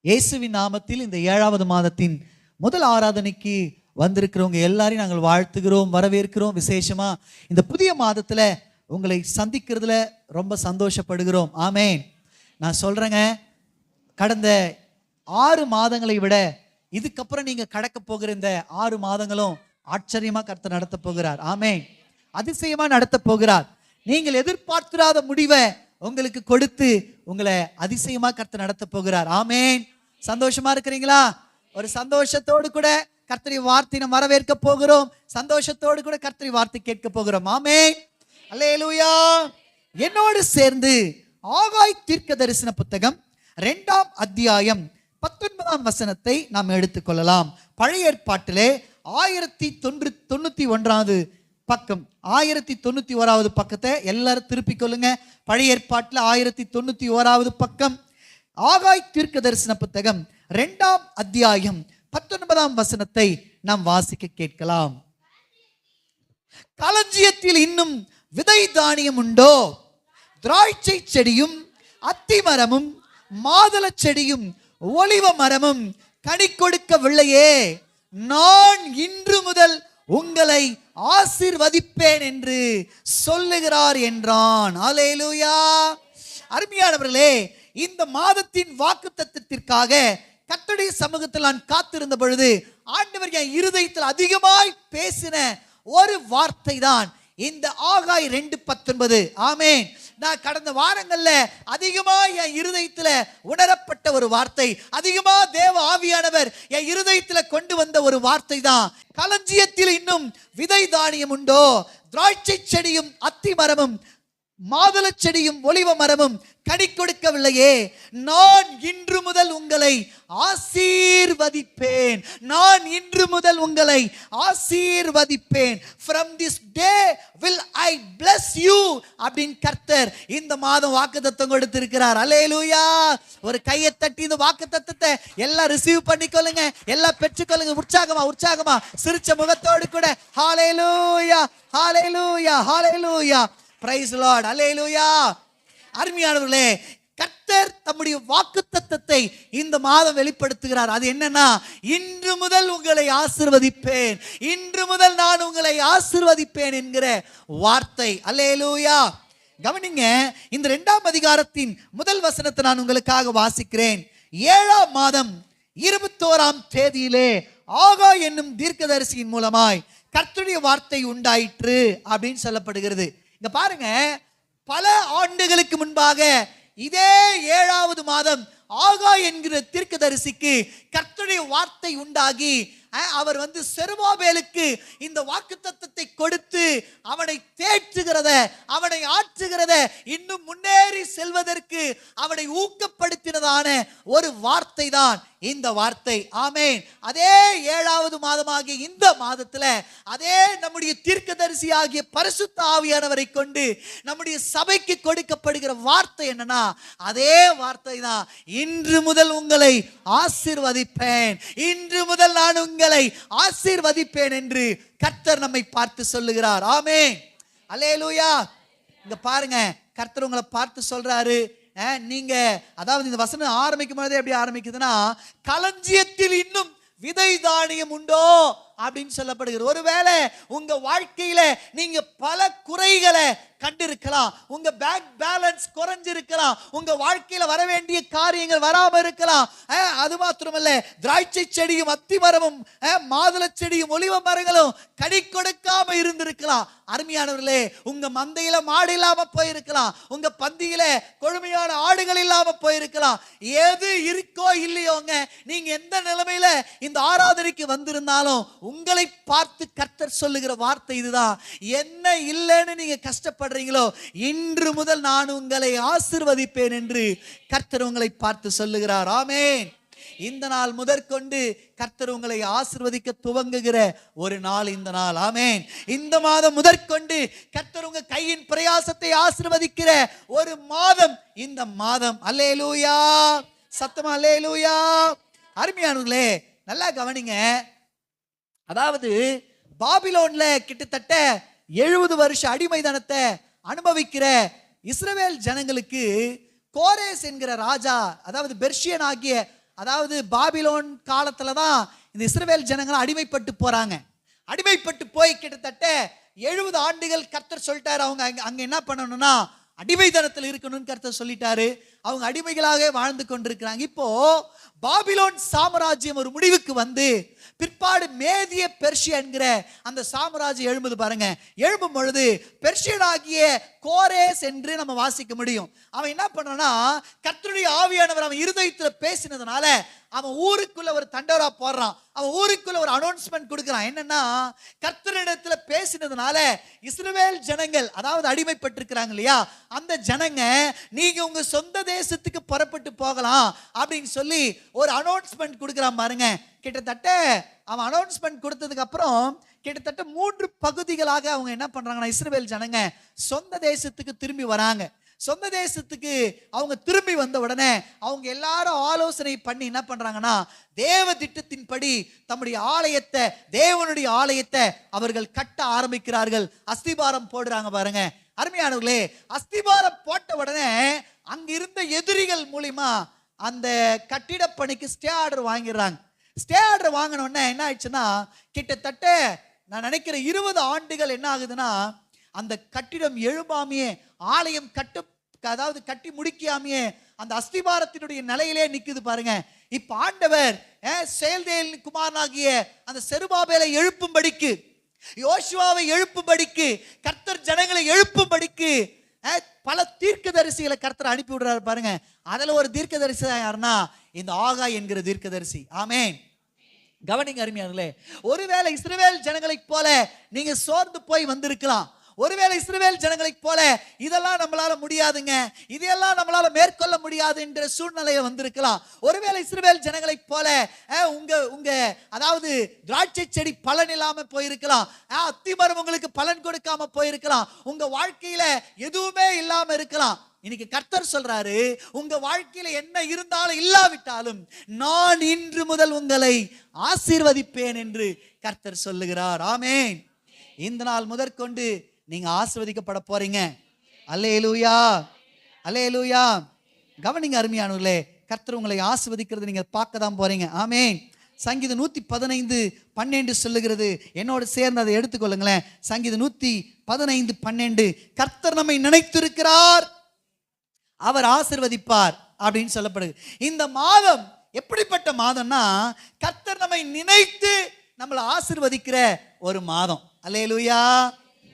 இயேசுவின் நாமத்தில் இந்த 7வது மாதத்தின் முதல் ஆராதனைக்கு வந்திருக்கிறவங்க எல்லாரையும் நாங்கள் வாழ்த்துகிறோம், வரவேற்கிறோம். விசேஷமா இந்த புதிய மாதத்துல உங்களை சந்திக்கிறதுல ரொம்ப சந்தோஷப்படுகிறோம். ஆமேன். நான் சொல்றேங்க, கடந்த 6 மாதங்களை விட இதுக்கப்புறம் நீங்க கடக்க போகிற இந்த 6 மாதங்களும் ஆச்சரியமா கர்த்தர் நடத்த போகிறார். ஆமேன். அதிசயமா நடத்த போகிறார். நீங்கள் எதிர்பார்த்திராத முடிவை உங்களுக்கு கொடுத்து உங்களை அதிசயமா கர்த்தர் நடத்த போகிறார். ஆமேன். சந்தோஷமா இருக்கிறீங்களா? ஒரு சந்தோஷத்தோடு கூட கர்த்தருடைய வார்த்தையை வரவேற்க போகிறோம். சந்தோஷத்தோடு கூட கர்த்தருடைய வார்த்தை கேட்க போகிறோம். ஆமேன். அல்லேலூயா. என்னோடு சேர்ந்து ஆகாய் தீர்க்க தரிசன புத்தகம் 2ஆம் அத்தியாயம் 19ஆம் வசனத்தை நாம் எடுத்துக்கொள்ளலாம். பழைய ஏற்பாட்டிலே 1091வது பக்கம், 1091வது பக்கத்தை எல்லாரும் திருப்பிக் கொள்ளுங்க. பழைய ஏற்பாட்டில் 1091வது பக்கம், ஆகாய் தீர்க்க தரிசன புத்தகம் 2ஆம் அத்தியாயம் 19ஆம் வசனத்தை நாம் வாசிக்க கேட்கலாம். களஞ்சியத்தில் இன்னும் விதை தானியம் உண்டோ? திராட்சை செடியும் அத்திமரமும் மாதுள செடியும் ஒலிவ மரமும் கனி கொடுக்கவில்லையே. நான் இன்று முதல் உங்களை ஆசீர்வதிப்பேன் என்று சொல்லுகிறார் என்றான். அல்லேலூயா. அருமையானவர்களே, இந்த மாதத்தின் வாக்குத்தத்தத்திற்காக கர்த்தருடைய சமூகத்தில் நான் காத்திருந்த பொழுது ஆண்டவர் என் இருதயத்தில் அதிகமாய் பேசின ஒரு வார்த்தை தான் இந்த ஆகாய் 2:19. ஆமேன். நான் கடந்த வாரங்கள்ல அதிகமா என் இருதயத்துல உணரப்பட்ட ஒரு வார்த்தை, அதிகமா தேவ ஆவியானவர் என் இருதயத்துல கொண்டு வந்த ஒரு வார்த்தை தான், களஞ்சியத்தில் இன்னும் விதை தானியம் உண்டோ? திராட்சை செடியும் அத்தி மரமும் மாதுள செடியும் ஒலிவ மரமும் கனி கொடுக்கவில்லையே. நான் இன்று முதல் உங்களை ஆசீர்வதிப்பேன். நான் இன்று முதல் உங்களை ஆசீர்வதிப்பேன். From this day will I bless you அப்படின்னு கர்த்தர் இந்த மாதம் வாக்குத்தத்தம் கொடுத்திருக்கிறார். அல்லேலூயா. ஒரு கையை தட்டி இந்த வாக்குத்தத்தத்தை எல்லாம் ரிசீவ் பண்ணிக்கொள்ளுங்க, எல்லாம் பெற்றுக்கொள்ளுங்க. உற்சாகமா உற்சாகமா சிரிச்ச முகத்தோடு கூட ஹalleluya ஹalleluya ஹalleluya. Praise the Lord. அல்லேலூயா. அருமையானவர்களே, கர்த்தர் தம்முடைய வாக்குத்தத்தத்தை இந்த மாதம் வெளிப்படுத்துகிறார். அது என்னன்னா, இன்று முதல் உங்களை ஆசீர்வதிப்பேன், இன்று முதல் நான் உங்களை ஆசீர்வதிப்பேன் என்கிற வார்த்தை. அல்லேலூயா. கவனிங்க, இந்த 2ஆம் அதிகாரத்தின் முதல் வசனத்தை நான் உங்களுக்காக வாசிக்கிறேன். 7ஆம் மாதம் 21ஆம் தேதியிலே ஆகாய் என்னும் தீர்க்கதரிசியின் மூலமாய் கர்த்தருடைய வார்த்தை உண்டாயிற்று அப்படின்னு சொல்லப்படுகிறது. இங்க பாருங்க, பல ஆண்டுகளுக்கு முன்பாக இதே 7வது மாதம் ஆகாய் என்கிற தீர்க்கதரிசிக்கு கர்த்தருடைய வார்த்தை உண்டாகி அவர் செருபாபேலுக்கு இந்த வாக்குத்தத்தத்தை கொடுத்து அவனை தேற்றுகிறத, அவனை ஆற்றுகிறத, இன்னும் முன்னேறி செல்வதற்கு அவனை ஊக்கப்படுத்தினதான ஒரு வார்த்தை தான் இந்த வார்த்தை. ஆமேன். அதே 7வது மாதமாகிய இந்த மாதத்துல அதே நம்முடைய தீர்க்கதரிசி ஆகிய பரிசுத்த ஆவியானவரை கொண்டு நம்முடைய சபைக்கு கொடுக்கப்படுகிற வார்த்தை என்னன்னா, அதே வார்த்தை தான், இன்று முதல் உங்களை ஆசீர்வதிப்பேன், இன்று முதல் நான் உங்களை ஆசீர்வதிப்பேன் என்று கர்த்தர் நம்மை பார்த்து சொல்லுகிறார். ஆமென். அல்லேலூயா. இங்க பாருங்க, கர்த்தர் உங்களை பார்த்து சொல்றாரு, நீங்க, அதாவது இந்த வசனம் ஆரம்பிக்கும் போதே எப்படி ஆரம்பிக்குதுன்னா, களஞ்சியத்தில் இன்னும் விதை தானியம் உண்டோ அப்படின்னு சொல்லப்படுகிறது. ஒருவேளை உங்க வாழ்க்கையில நீங்க பல குறைகளை கண்டிருக்கலாம், உங்க பேங்க் பேலன்ஸ் குறைஞ்சிருக்கலாம், உங்க வாழ்க்கையில வர வேண்டிய காரியங்கள் வராம இருக்கலாம். அது மாத்திரமல்ல, திராட்சை செடியும் அத்தி மரமும் மாதுளை செடியும் ஒலிவ மரங்களும் கனி கொடுக்காம இருந்திருக்கலாம். அருமையானவர்களே, உங்க மந்தையில மாடு இல்லாம போயிருக்கலாம், உங்க பந்தியில கொழுமையான ஆடுகள் இல்லாம போயிருக்கலாம். எது இருக்கோ இல்லையோங்க, நீங்க எந்த நிலைமையில இந்த ஆராதனைக்கு வந்திருந்தாலும் உங்களை பார்த்து கர்த்தர் சொல்லுகிற வார்த்தை இதுதான். என்ன இல்லைன்னு நீங்க கஷ்டப்படுறீங்களோ, இன்று முதல் நான் உங்களை ஆசீர்வதிப்பேன் என்று கர்த்தர் உங்களை பார்த்து சொல்லுகிறார். ஆமென். இந்த நாள் முதற்கொண்டு கர்த்தர் உங்களை ஆசீர்வதிக்க துவங்குகிற ஒரு நாள் இந்த நாள். ஆமென். இந்த மாதம் முதற்கொண்டு கர்த்தர் உங்க கையின் பிரயாசத்தை ஆசீர்வதிக்கிற ஒரு மாதம் இந்த மாதம். அல்லேலூயா. சத்தமா அல்லேலூயா. அருமையானவர்களே, நல்லா கவனிங்க. அதாவது பாபிலோன்ல கிட்டத்தட்ட 70 வருஷ அடிமைத்தனத்தை அனுபவிக்கிற இஸ்ரவேல் ஜனங்களுக்கு கோரேஸ் என்கிற ராஜா, அதாவது பெர்ஷியன் ஆகிய அதாவது பாபிலோன் காலத்துல தான் இந்த இஸ்ரவேல் ஜனங்கள் அடிமைப்பட்டு போறாங்க. அடிமைப்பட்டு போய் கிட்டத்தட்ட 70 ஆண்டுகள் கர்த்தர் சொல்லிட்டாரு அவங்க அங்க என்ன பண்ணணும்னா அடிமைத்தனத்தில் இருக்கணும்னு கர்த்தர் சொல்லிட்டாரு. அவங்க அடிமைகளாக வாழ்ந்து கொண்டிருக்கிறாங்க. இப்போ பாபிலோன் சாம்ராஜ்யம் ஒரு முடிவுக்கு வந்து பிற்பாடு மேதிய பெர்ஷியா என்கிற அந்த சாம்ராஜ்யம் எழும்புது பாருங்க. எழும்பும் பொழுது பெர்ஷியனாகிய கோரேஸ் என்று நம்ம வாசிக்க முடியும். அவன் என்ன பண்ணனா கர்த்தருடைய ஆவியானவர் அவன் இருதயத்துல பேசினதுனால அவன் ஊருக்குள்ள ஒரு தண்டோரா போடுறான். அவன் ஊருக்குள்ள ஒரு அனௌன்ஸ்மெண்ட் கொடுக்கிறான். என்னன்னா கர்த்தரிடத்துல பேசினதுனால இஸ்ரவேல் ஜனங்கள், அதாவது அடிமைப்பட்டிருக்கிறாங்க இல்லையா, அந்த ஜனங்க நீங்க உங்க சொந்த தேசத்துக்கு புறப்பட்டு போகலாம் அப்படின்னு சொல்லி ஒரு அனௌன்ஸ்மெண்ட் கொடுக்கிறான் பாருங்க. கிட்டத்தட்ட அவன் அனௌன்ஸ்மெண்ட் கொடுத்ததுக்கு அப்புறம் கிட்டத்தட்ட 3 பகுதிகளாக அவங்க என்ன பண்றாங்கன்னா இஸ்ரவேல் ஜனங்க சொந்த தேசத்துக்கு திரும்பி வராங்க. சொந்த தேசத்துக்கு அவங்க திரும்பி வந்த உடனே அவங்க எல்லாரும் ஆலோசனை பண்ணி என்ன பண்றாங்கன்னா தேவ திட்டத்தின்படி தம்முடைய ஆலயத்தை, தேவனுடைய ஆலயத்தை அவர்கள் கட்ட ஆரம்பிக்கிறார்கள். அஸ்திபாரம் போடுறாங்க பாருங்க. அருமையானவர்களே, அஸ்திபாரம் போட்ட உடனே அங்க இருந்த எதிரிகள் மூலியமா அந்த கட்டிட பணிக்கு ஸ்டே ஆர்டர் வாங்கிடுறாங்க. ஸ்டே ஆர்டர் வாங்கின உடனே என்ன ஆயிடுச்சுன்னா கிட்டத்தட்ட நான் நினைக்கிறேன் 20 ஆண்டுகள் என்ன ஆகுதுன்னா அந்த கட்டிடம் எழும்பாமையே, ஆலயம் அதாவது கட்டி முடிக்காமையே அந்த அஸ்திபாரத்தினுடைய நிலையிலே நிக்குது பாருங்க. இப்ப ஆண்டவர் செயல்தேல் குமாரனாகிய அந்த செருபாபேலை எழுப்பும்படிக்கு, யோசுவாவை எழுப்பும்படிக்கு, கர்த்தர் ஜனங்களை எழுப்பும்படிக்கு பல தீர்க்கதரிசிகளை கர்த்தர் அனுப்பி விடுறாரு பாருங்க. அதுல ஒரு தீர்க்கதரிசி தான் யாருன்னா இந்த ஆகாய் என்கிற தீர்க்கதரிசி. ஆமென். கவனிங்க அருமையானவர்களே, ஒருவேளை இஸ்ரவேல் ஜனங்களைப் போல நீங்க சோர்ந்து போய் வந்திருக்கலாம். ஒருவேளை இஸ்ரவேல் ஜனங்களைப் போல இதெல்லாம் நம்மளால முடியாதுங்க, இதெல்லாம் நம்மளால மேற்கொள்ள முடியாது என்ற சூழ்நிலையை வந்திருக்கலாம். ஒருவேளை இஸ்ரவேல் ஜனங்களைப் போல உங்க அதாவது திராட்சை செடி பலன் இல்லாம போயிருக்கலாம், அத்திமரம் உங்களுக்கு பலன் கொடுக்காம போயிருக்கலாம், உங்க வாழ்க்கையில எதுவுமே இல்லாம இருக்கலாம். இன்னைக்கு கர்த்தர் சொல்றாரு, உங்க வாழ்க்கையில என்ன இருந்தாலும் இல்லாவிட்டாலும் நான் இன்று முதல் உங்களை ஆசீர்வதிப்பேன் என்று கர்த்தர் சொல்லுகிறார். ஆமென். இந்த நாள் முதற்கொண்டு நீங்க ஆசீர்வதிக்கப்பட போறீங்க. அல்லேலூயா, அல்லேலூயா. கவனிங்க அருமையானவர்களே, கர்த்தர் உங்களை ஆசீர்வதிக்கிறது நீங்க பார்க்க தான் போறீங்க. ஆமென். சங்கீதம் 115:12 சொல்லுகிறது. என்னோடு சேர்ந்து அதை எடுத்துக்கொள்ளுங்களேன். சங்கீதம் 115:12 கர்த்தர் நம்மை நினைத்திருக்கிறார், அவர் ஆசீர்வதிப்பார் அப்படின்னு சொல்லப்படுது. இந்த மாதம் எப்படிப்பட்ட மாதம்னா கர்த்தர் நம்மை நினைத்து நம்மளை ஆசீர்வதிக்கிற ஒரு மாதம். அல்லேலூயா.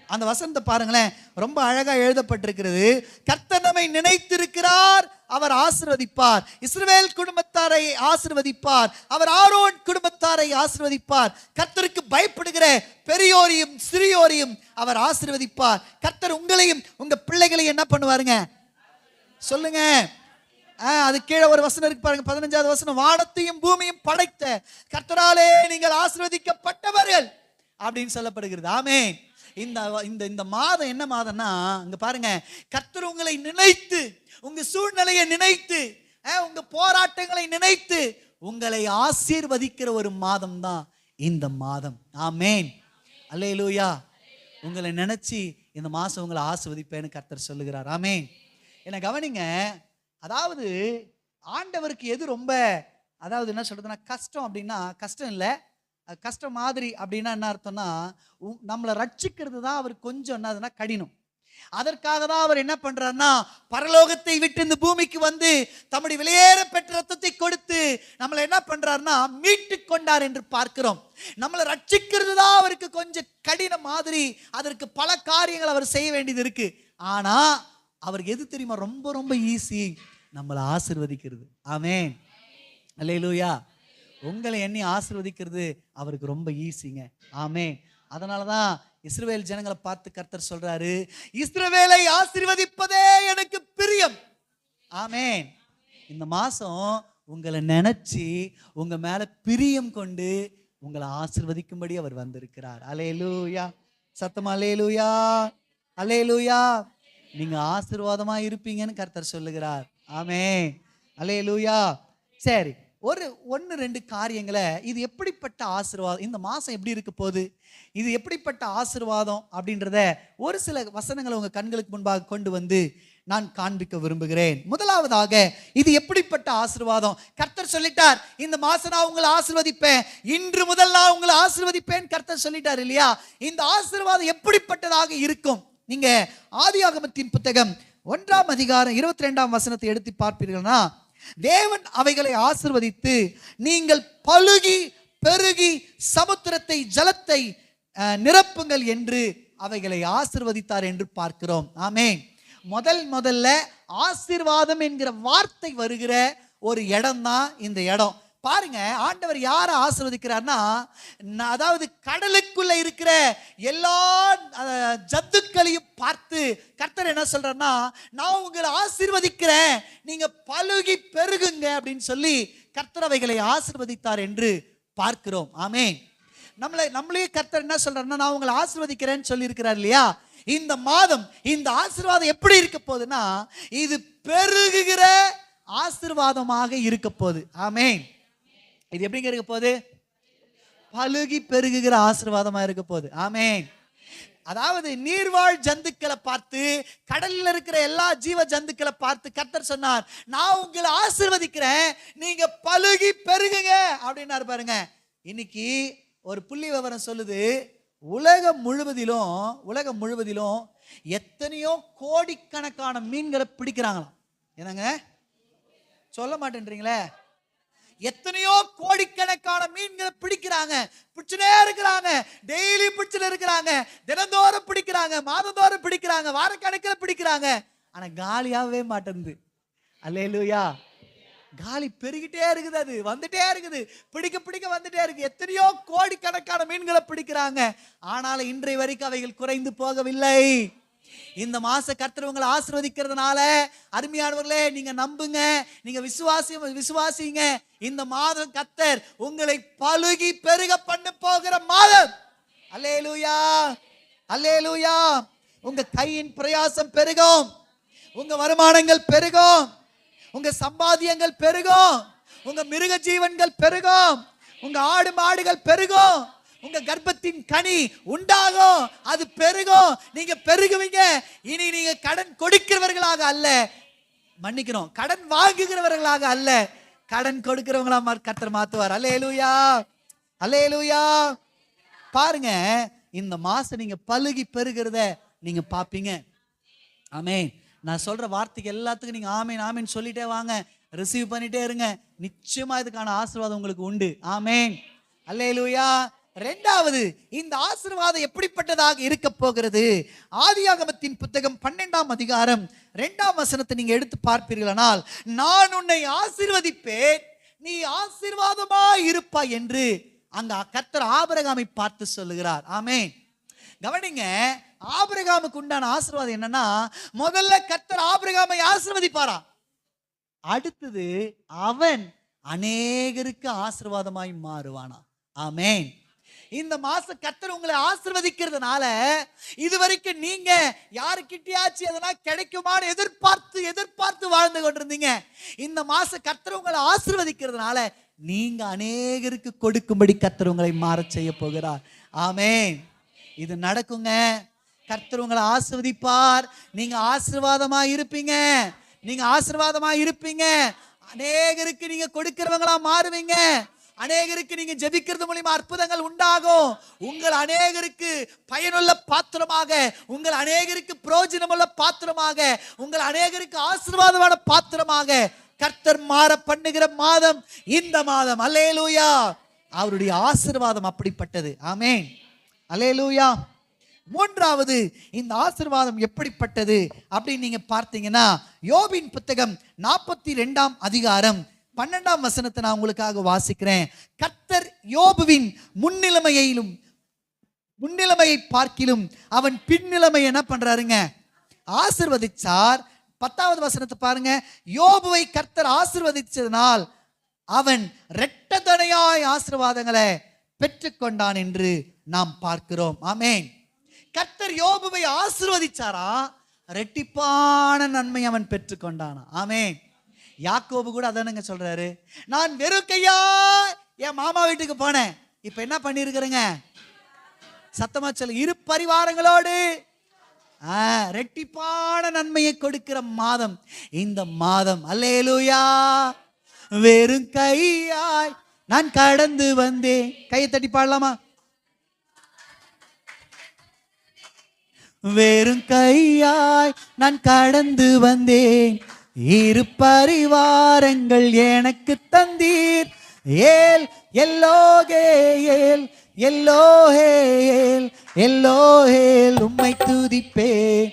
அந்த வசனத்தை பாருங்களேன், ரொம்ப அழகா எழுதப்பட்டிருக்கிறது. கர்த்தர் நம்மை நினைத்திருக்கிறார், அவர் ஆசீர்வதிப்பார். இஸ்ரவேல் குடும்பத்தாரை ஆசீர்வதிப்பார், அவர் ஆரோன் குடும்பத்தாரை ஆசீர்வதிப்பார். கர்த்தருக்கு பயப்படுகிற பெரியோரையும் சிறியோரையும் அவர் ஆசீர்வதிப்பார். கர்த்தர் உங்களையும் உங்க பிள்ளைகளையும் என்ன பண்ணுவாருங்க சொல்லுங்க. அது கீழே ஒரு வசனம் இருக்கு பாருங்க, 15வது வசனம். வானத்தையும் பூமியும் படைத்த கர்த்தராலே நீங்கள் ஆசீர்வதிக்கப்பட்டவர்கள் அப்படின்னு சொல்லப்படுகிறது. ஆமென். இந்த மாதம் என்ன மாதம்னா அங்க பாருங்க, கர்த்தர் உங்களை நினைத்து, உங்க சூழ்நிலையை நினைத்து, உங்க போராட்டங்களை நினைத்து உங்களை ஆசீர்வதிக்கிற ஒரு மாதம் தான் இந்த மாதம். ஆமென். அல்லேலூயா. உங்களை நினைச்சு இந்த மாசம் உங்களை ஆசீர்வதிப்பேன்னு கர்த்தர் சொல்லுகிறார். ஆமென். என்ன கவனிங்க, அதாவது ஆண்டவருக்கு எது ரொம்ப, அதாவது என்ன சொல்றதுன்னா கஷ்டம் அப்படின்னா, கஷ்டம் இல்லை கஷ்டம் மாதிரி அப்படின்னா என்ன அர்த்தம்னா நம்மளை ரட்சிக்கிறது தான் அவர் கொஞ்சம் என்னதுன்னா கடினம். அதற்காக தான் அவர் என்ன பண்றாருன்னா பரலோகத்தை விட்டு இந்த பூமிக்கு வந்து தம்முடைய விலையேற பெற்ற ரத்தத்தை கொடுத்து நம்மளை என்ன பண்றாருன்னா மீட்டு கொண்டார் என்று பார்க்கிறோம். நம்மளை ரட்சிக்கிறது தான் அவருக்கு கொஞ்சம் கடினம் மாதிரி, அதற்கு பல காரியங்கள் அவர் செய்ய வேண்டியது இருக்கு. ஆனா அவருக்கு எது தெரியுமா ரொம்ப ரொம்ப ஈஸி, நம்மளை ஆசீர்வதிக்கிறது. ஆமென். அல்லேலூயா. உங்களை எண்ணி ஆசீர்வதிக்கிறது அவருக்கு ரொம்ப ஈஸிங்க. ஆமென். அதனாலதான் இஸ்ரவேல் ஜனங்களை பார்த்து கர்த்தர் சொல்றாரு, இஸ்ரவேலை ஆசீர்வதிப்பதே எனக்கு பிரியம். ஆமென். இந்த மாசம் உங்களை நினைச்சு உங்க மேல பிரியம் கொண்டு உங்களை ஆசீர்வதிக்கும்படி அவர் வந்திருக்கிறார். அல்லேலூயா. சத்தமா அல்லேலூயா, அல்லேலூயா. நீங்க ஆசீர்வாதமா இருப்பீங்கன்னு கர்த்தர் சொல்லுகிறார். ஆமென். அல்லேலூயா. சரி, ஒரு 1-2 காரியங்களை, இது எப்படிப்பட்ட ஆசீர்வாதம், இந்த மாசம் எப்படி இருக்க போகுது, இது எப்படிப்பட்ட ஆசீர்வாதம் அப்படின்றத ஒரு சில வசனங்களை உங்க கண்களுக்கு முன்பாக கொண்டு வந்து நான் காண்பிக்க விரும்புகிறேன். முதலாவதாக, இது எப்படிப்பட்ட ஆசீர்வாதம்? கர்த்தர் சொல்லிட்டார், இந்த மாசம் நான் உங்களை ஆசீர்வதிப்பேன், இன்று முதல் நான் உங்களை ஆசீர்வதிப்பேன் கர்த்தர் சொல்லிட்டார் இல்லையா? இந்த ஆசீர்வாதம் எப்படிப்பட்டதாக இருக்கும்? நீங்க ஆதியாகமத்தின் புத்தகம் 1ஆம் அதிகாரம் 22ஆம் வசனத்தை எடுத்து பார்ப்பீர்கள்னா, தேவன் அவைகளை ஆசீர்வதித்து, நீங்கள் பலுகி பெருகி சமுத்திரத்தை ஜலத்தை நிரப்புங்கள் என்று அவைகளை ஆசீர்வதித்தார் என்று பார்க்கிறோம். ஆமென். முதல்ல ஆசீர்வாதம் என்கிற வார்த்தை வருகிற ஒரு இடம் தான் இந்த இடம். பாருங்க, ஆண்டவர் யாரை ஆசீர்வதிக்கிறார்னா, அதாவது கடலுக்குள்ள இருக்கிற எல்லா ஜந்துக்களையும் பார்த்து கர்த்தர் என்ன சொல்றாருன்னா, நான் உங்களை ஆசீர்வதிக்கிறேன், நீங்க பலுகி பெருகுங்க அப்படின்னு சொல்லி கர்த்தர் அவைகளை ஆசீர்வதித்தார் என்று பார்க்கிறோம். ஆமென். நம்மளே கர்த்தர் என்ன சொல்றாருன்னா, நான் உங்களை ஆசீர்வதிக்கிறேன்னு சொல்லி இருக்கிறார் இல்லையா? இந்த மாதம் இந்த ஆசீர்வாதம் எப்படி இருக்க போகுதுன்னா, இது பெருகுகிற ஆசீர்வாதமாக இருக்க போகுது. ஆமென். இது எப்படிங்க இருக்க போகுது? பலுகி பெருகுகிற ஆசீர்வாதமா இருக்க போகுது. ஆமென். அதாவது நீர்வாழ் ஜந்துக்களை பார்த்து, கடலில் இருக்கிற எல்லா ஜீவ ஜந்துக்களை பார்த்து கர்த்தர் சொன்னார், நான் உங்களை ஆசீர்வதிக்கிறேன், நீங்க பலுகி பெருகுங்க அப்படின்னாரு. பாருங்க, இன்னைக்கு ஒரு புள்ளி விவரம் சொல்லுது, உலகம் முழுவதிலும் எத்தனையோ கோடிக்கணக்கான மீன்களை பிடிக்கிறாங்களாம். என்னங்க சொல்ல மாட்டேன்றீங்களே? எத்தனையோ கோடிக்கணக்கான மீன்களை பிடிக்கிறாங்க, பிடிச்சுனே இருக்கிறாங்க, டெய்லி பிடிச்சுட்டு இருக்கிறாங்க, தினந்தோறும் பிடிக்கிறாங்க, மாதந்தோறும் பிடிக்கிறாங்க, வாரக்கணக்கில் பிடிக்கிறாங்க. ஆனா காலியாகவே மாட்டேங்குது. அல்லேலூயா. காலி பெருகிட்டே இருக்குது, அது வந்துட்டே இருக்குது, பிடிக்க வந்துட்டே இருக்கு. எத்தனையோ கோடிக்கணக்கான மீன்களை பிடிக்கிறாங்க, ஆனாலும் இன்றைய வரைக்கும் அவைகள் குறைந்து போகவில்லை. இந்த மாச கர்த்தர் உங்களை ஆசீர்வதிக்கிறதுனால, அருமையானவர்களே, நீங்க நம்புங்க, நீங்க விசுவாசிங்க, இந்த மாதம் கர்த்தர் உங்களை பலுகி பெருக பண்ண போகிற மாதம். அல்லேலூயா, அல்லேலூயா. உங்க கையின் பிரயாசம் பெருகும், உங்க வருமானங்கள் பெருகும், உங்க சம்பாத்தியங்கள் பெருகும், உங்க மிருக ஜீவன்கள் பெருகும், உங்க ஆடு மாடுகள் பெருகும், உங்க கர்ப்பத்தின் கனி உண்டாகும், அது பெருகும், நீங்க பெருகுவீங்க. இனி நீங்க கடன் கொடுக்கிறவர்களாக அல்ல, மன்னிக்கணும், கடன் வாங்குகிறவர்களாக அல்ல, கடன் கொடுக்கிறவங்களா கர்த்தர் மாத்துவார். அல்லேலூயா, அல்லேலூயா. பாருங்க, இந்த மாசம் நீங்க பலுகி பெருகிறத நீங்க பாப்பீங்க. ஆமென். நான் சொல்ற வார்த்தைக்கு எல்லாத்துக்கும் நீங்க ஆமேன் ஆமேன் சொல்லிட்டே வாங்க, ரிசீவ் பண்ணிட்டே இருங்க, நிச்சயமா இதுக்கான ஆசீர்வாதம் உங்களுக்கு உண்டு. ஆமென். அல்லேலூயா. இரண்டாவது, இந்த ஆசீர்வாதம் எப்படிப்பட்டதாக இருக்க போகிறது? ஆதியாகமத்தின் புத்தகம் 12ஆம் அதிகாரம் 2ஆம் வசனத்தை நீங்க எடுத்து பார்ப்பீர்களானால், நான் உன்னை ஆசீர்வதிப்பேன், நீ ஆசீர்வாதமாய் இருப்பாய் என்று அங்க கர்த்தர் ஆபிரகாமை பார்த்து சொல்லுகிறார். ஆமென். கவனிங்க, ஆபிரகாமுக்கு உண்டான ஆசீர்வாதம் என்னன்னா, முதல்ல கர்த்தர் ஆபிரகாமை ஆசீர்வதிப்பாரா, அடுத்தது அவன் அநேகருக்கு ஆசீர்வாதமாய் மாறுவானா. ஆமென். இந்த மாசம் கர்த்தர் உங்களை ஆசீர்வதிக்கிறதுனால, இதுவரைக்கும் நீங்க யாருக்கிட்டயாச்சும் எதனா கிடைக்குமான்னு எதிர்பார்த்து வாழ்ந்து கொண்டிருந்தீங்க. இந்த மாசம் கர்த்தர் உங்களை ஆசீர்வதிக்கிறதுனால நீங்க அநேகருக்கு கொடுக்கும்படி கர்த்தர் உங்களை மாற செய்ய போகிறார். ஆமென். இது நடக்குங்க. கர்த்தர் உங்களை ஆசீர்வதிப்பார், நீங்க ஆசீர்வாதமா இருப்பீங்க, நீங்க ஆசீர்வாதமா இருப்பீங்க, அநேகருக்கு நீங்க கொடுக்கிறவங்களா மாறுவீங்க, அநேகருக்கு நீங்க ஜெபிக்கிறது மூலமா அற்புதங்கள் உண்டாகும், உங்கள் அநேகருக்கு பயனுள்ள பாத்திரமாக, உங்கள் அநேகருக்கு பிரயோஜனமுள்ள பாத்திரமாக, உங்கள் அநேகருக்கு ஆசீர்வாதமான பாத்திரமாக கர்த்தர் மாற பண்ணுகிற மாதம் இந்த மாதம். அல்லேலூயா. அவருடைய ஆசீர்வாதம் அப்படிப்பட்டது. ஆமென். அல்லேலூயா. மூன்றாவது, இந்த ஆசீர்வாதம் எப்படிப்பட்டது அப்படின்னு நீங்க பார்த்தீங்கன்னா, யோபின் புத்தகம் 42ஆம் அதிகாரம் 12ஆம் வசனத்தை நான் உங்களுக்காக வாசிக்கிறேன். கர்த்தர் யோபுவின் முன்னிலைமையை பார்க்கிலும் அவன் பின்னிலைமை என்ன பண்றாருங்க, ஆசீர்வதிச்சார். 10வது வசனத்தை பாருங்க. யோபுவை கர்த்தர் ஆசீர்வதிச்சதனால் அவன் இரட்டத்தனையாய் ஆசீர்வாதங்களை பெற்றுக்கொண்டான் என்று நாம் பார்க்கிறோம். ஆமென். கர்த்தர் யோபுவை ஆசீர்வதிச்சாரா, ரெட்டிப்பான நன்மை அவன் பெற்றுக்கொண்டானா. ஆமென். யாக்கோபு கூட அதானுங்க சொல்றாரு, நான் வெறும் கையா என் மாமா வீட்டுக்கு போனேன், இப்ப என்ன பண்ணிருக்கிறேங்க, சத்தமா சொல்லு, இரு பரிவாரங்களோடு ரெட்டிப்பான நன்மையை கொடுக்கிற மாதம் இந்த மாதம். அல்லேலூயா. வெறும் கையாய் நான் கடந்து வந்தேன். கையை தட்டி பாடலாமா? வெறும் கையாய் நான் கடந்து வந்தேன், இரு பரிவாரங்கள் எனக்கு தந்தீர். ஏல் எல்லோகேல் எல்லோஹேல் எல்லோஹேல் உம்மை துதிப்பேன்.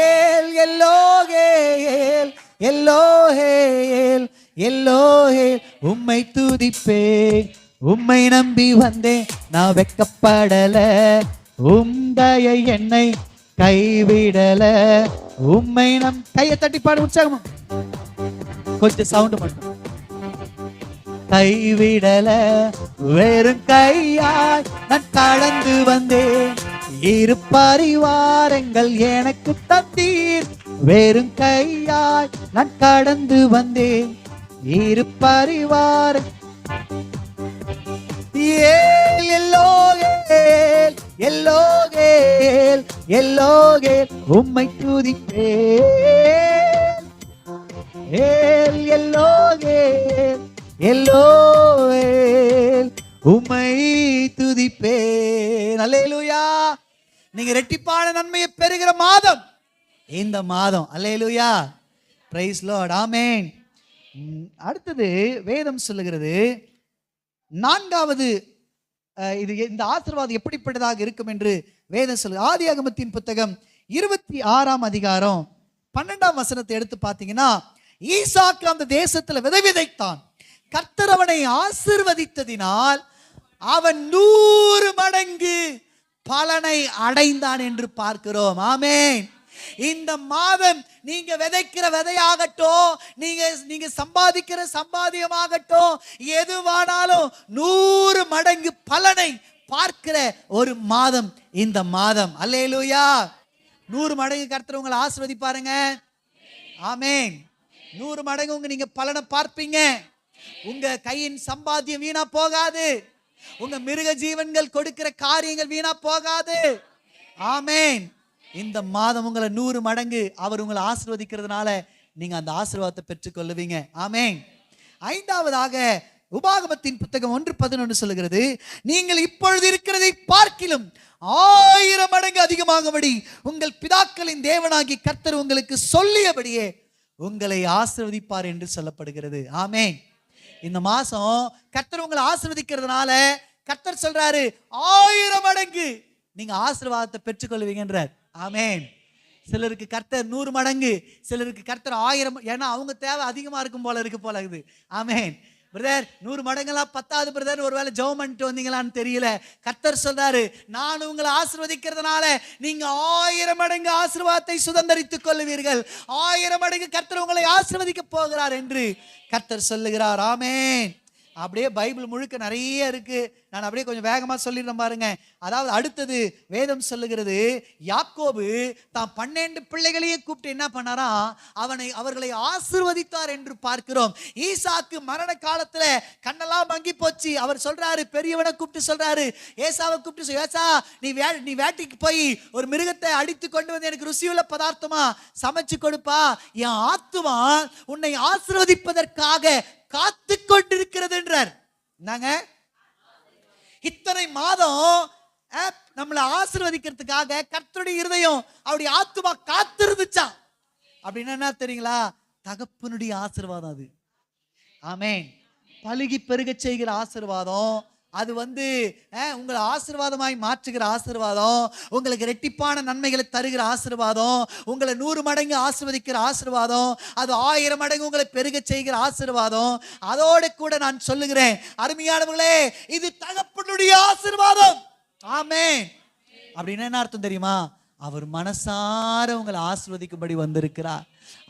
ஏல் எல்லோகேல் எல்லோஹேல் எல்லோஹேல் உம்மை துதிப்பேன். உம்மை நம்பி வந்தேன் நான் வெக்கப்படல, உம்தயை என்னை கைவிடல. உம்மை கையை தட்டி பாடு உற்சாகமா, கொஞ்சம் சவுண்ட் மட்டும். கைவிடல வெறும் கையாய் நான் கடந்து வந்தேன், இரு பரிவாரங்கள் எனக்கு தந்தீர். வெறும் கையாய் நான் கடந்து வந்தேன், இரு பரிவார எல்லோகேல் எல்லோகேல் எல்லோகேல் உம்மை துதிப்பேன். ஏல் எல்லோகேல் எல்லோகேல் உம்மை துதிப்பேன். அல்லேலூயா. நீங்க ரெட்டிப்பான நன்மையை பெறுகிற மாதம் இந்த மாதம். அல்லேலூயா. Praise Lord. ஆமென். அடுத்தது வேதம் சொல்லுகிறது, நான்காவது இது இந்த ஆசீர்வாதம் எப்படிப்பட்டதாக இருக்கும் என்று வேதம் சொல்லு. ஆதியாகமத்தின் புத்தகம் 26ஆம் அதிகாரம் 12ஆம் வசனத்தை எடுத்து பார்த்தீங்கன்னா, ஈசாக்கு அந்த தேசத்தில் விதை விதைத்தான், கர்த்தர் அவனை ஆசீர்வதித்ததினால் அவன் 100 மடங்கு பலனை அடைந்தான் என்று பார்க்கிறோம். ஆமென். இந்த மாதம் நீங்க விதைக்கிற விதையாகட்டும், நீங்க சம்பாதிக்கிற சம்பாதியமாகட்டும், எதுவானாலும் 100 மடங்கு பலனை பார்க்கிற ஒரு மாதம் இந்த மாதம். அல்லேலூயா. 100 மடங்கு கர்த்தர் உங்களை ஆசீர்வதிப்பாருங்க. ஆமென். 100 மடங்கு நீங்க பலனை பார்ப்பீங்க. உங்க கையின் சம்பாத்தியம் வீணா போகாது, உங்க மிருக ஜீவன்கள் கொடுக்கிற காரியங்கள் வீணா போகாது. ஆமென். இந்த மாதம் உங்களை 100 மடங்கு அவர் உங்களை ஆசீர்வதிக்கிறதுனால நீங்க அந்த ஆசீர்வாதத்தை பெற்றுக்கொள்ளுவீங்க. ஆமென். ஐந்தாவதாக உபாகமத்தின் புத்தகம் 1:11 சொல்லுகிறது, நீங்கள் இப்பொழுது இருக்கிறதை பார்க்கிலும் 1000 மடங்கு அதிகமாகும்படி உங்கள் பிதாக்களின் தேவனாகி கர்த்தர் உங்களுக்கு சொல்லியபடியே உங்களை ஆசீர்வதிப்பார் என்று சொல்லப்படுகிறது. ஆமென். இந்த மாசம் கர்த்தர் உங்களை ஆசீர்வதிக்கிறதுனால கர்த்தர் சொல்றாரு 1000 மடங்கு நீங்க ஆசீர்வாதத்தை பெற்றுக்கொள்வீங்கன்றார். ஆமென். சிலருக்கு கர்த்தர் 100 மடங்கு, சிலருக்கு கர்த்தர் 1000. ஏன்னா அவங்க தேவை அதிகமா இருக்கும் போல இருக்குது. ஆமென். பிரதர் 100 மடங்கெல்லாம் பத்தாது பிரதர், ஒருவேளை ஜெபம் பண்ணிட்டு வந்தீங்களான்னு தெரியல. கர்த்தர் சொல்றாரு, நான் உங்களை ஆசீர்வதிக்கிறதுனால நீங்க 1000 மடங்கு ஆசீர்வாதத்தை சுதந்தரித்துக் கொள்ளுவீர்கள். 1000 மடங்கு கர்த்தர் உங்களை ஆசீர்வதிக்க போகிறார் என்று கர்த்தர் சொல்லுகிறார். ஆமென். அப்படியே பைபிள் முழுக்க நிறைய இருக்கு. நான் அப்படியே கொஞ்சம் வேகமா சொல்லிடுறேன் பாருங்க. அதாவது அடுத்தது வேதம் சொல்லுகிறது, யாக்கோபு தான் 12 பிள்ளைகளையே கூப்பிட்டு என்ன பண்ணாரா, அவர்களை ஆசீர்வதித்தார் என்று பார்க்கிறோம். ஈசாக்கு மரண காலத்துல கண்ணெல்லாம் மங்கி போச்சு. அவர் சொல்றாரு, பெரியவனை கூப்பிட்டு சொல்றாரு, ஏசாவை கூப்பிட்டு, ஏசா நீ வேட்டைக்கு போய் ஒரு மிருகத்தை அடித்து கொண்டு வந்து எனக்கு ருசியுள்ள பதார்த்தமா சமைச்சு கொடுப்பா. என் ஆத்துமா உன்னை ஆசீர்வதிப்பதற்காக காத்து கொண்டிருக்கிறது என்றார். நாங்க இத்தனை மாதம் நம்மளை ஆசீர்வதிக்கிறதுக்காக கர்த்தருடைய இருதயம் அவருடைய ஆத்துமா காத்திருந்துச்சா. அப்படின்னா என்ன தெரியுங்களா? தகப்பனுடைய ஆசீர்வாதம் அது. ஆமென். பலுகி பெருக செய்கிற ஆசீர்வாதம் அது உங்களை ஆசீர்வாதமாய் மாற்றுகிற ஆசீர்வாதம், உங்களுக்கு ரெட்டிப்பான நன்மைகளை தருகிற ஆசீர்வாதம், உங்களை 100 மடங்கு ஆசீர்வதிக்கிற ஆசீர்வாதம், அது 1000 மடங்கு உங்களை பெருக செய்கிற ஆசீர்வாதம். அதோடு கூட நான் சொல்லுகிறேன் அருமையானவர்களே, இது தகப்பனுடைய ஆசீர்வாதம். ஆமென். அப்படின்னு என்ன அர்த்தம் தெரியுமா? அவர் மனசார உங்களை ஆசீர்வதிக்கும்படி வந்திருக்கிறார்.